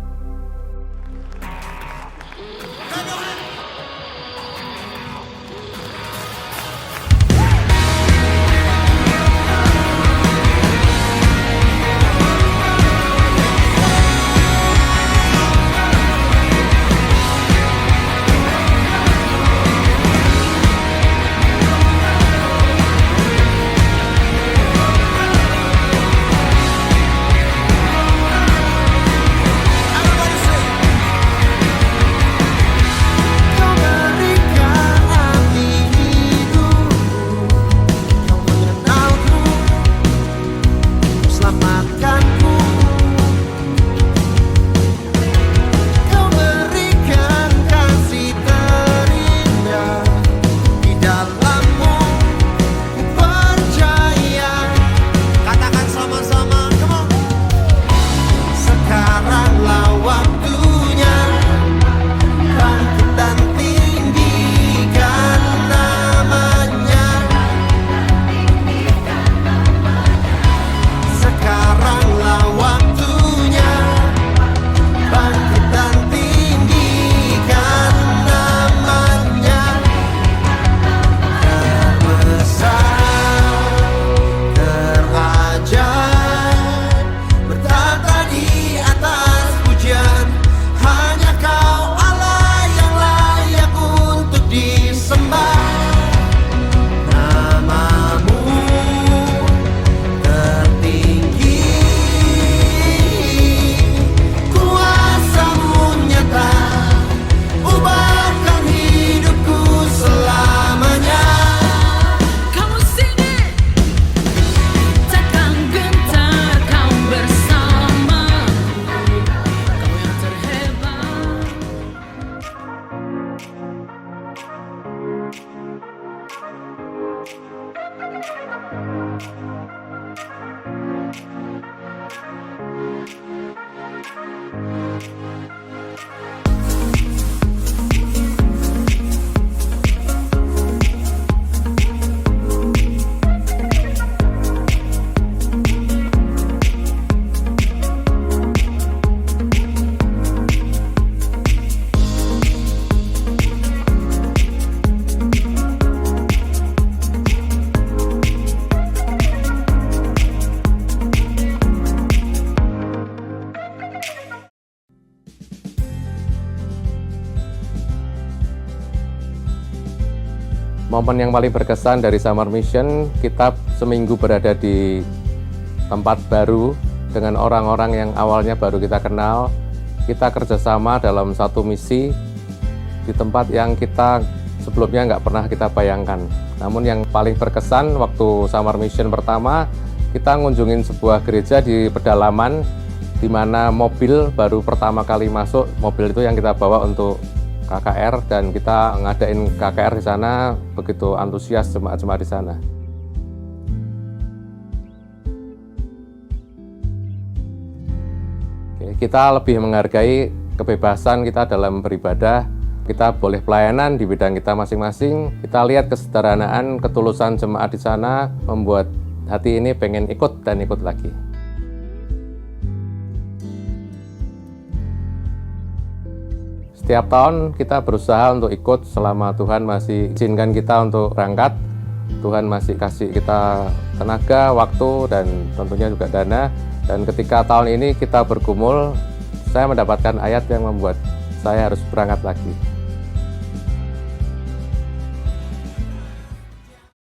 Momen yang paling berkesan dari Summer Mission, kita seminggu berada di tempat baru dengan orang-orang yang awalnya baru kita kenal. Kita kerjasama dalam satu misi di tempat yang kita sebelumnya nggak pernah kita bayangkan. Namun yang paling berkesan waktu Summer Mission pertama, kita ngunjungin sebuah gereja di pedalaman di mana mobil baru pertama kali masuk, mobil itu yang kita bawa untuk KKR, dan kita ngadain KKR di sana. Begitu antusias jemaat-jemaat di sana. Kita lebih menghargai kebebasan kita dalam beribadah. Kita boleh pelayanan di bidang kita masing-masing. Kita lihat kesederhanaan, ketulusan jemaat di sana membuat hati ini pengen ikut dan ikut lagi. Setiap tahun kita berusaha untuk ikut selama Tuhan masih izinkan kita untuk berangkat. Tuhan masih kasih kita tenaga, waktu, dan tentunya juga dana. Dan ketika tahun ini kita bergumul, saya mendapatkan ayat yang membuat saya harus berangkat lagi.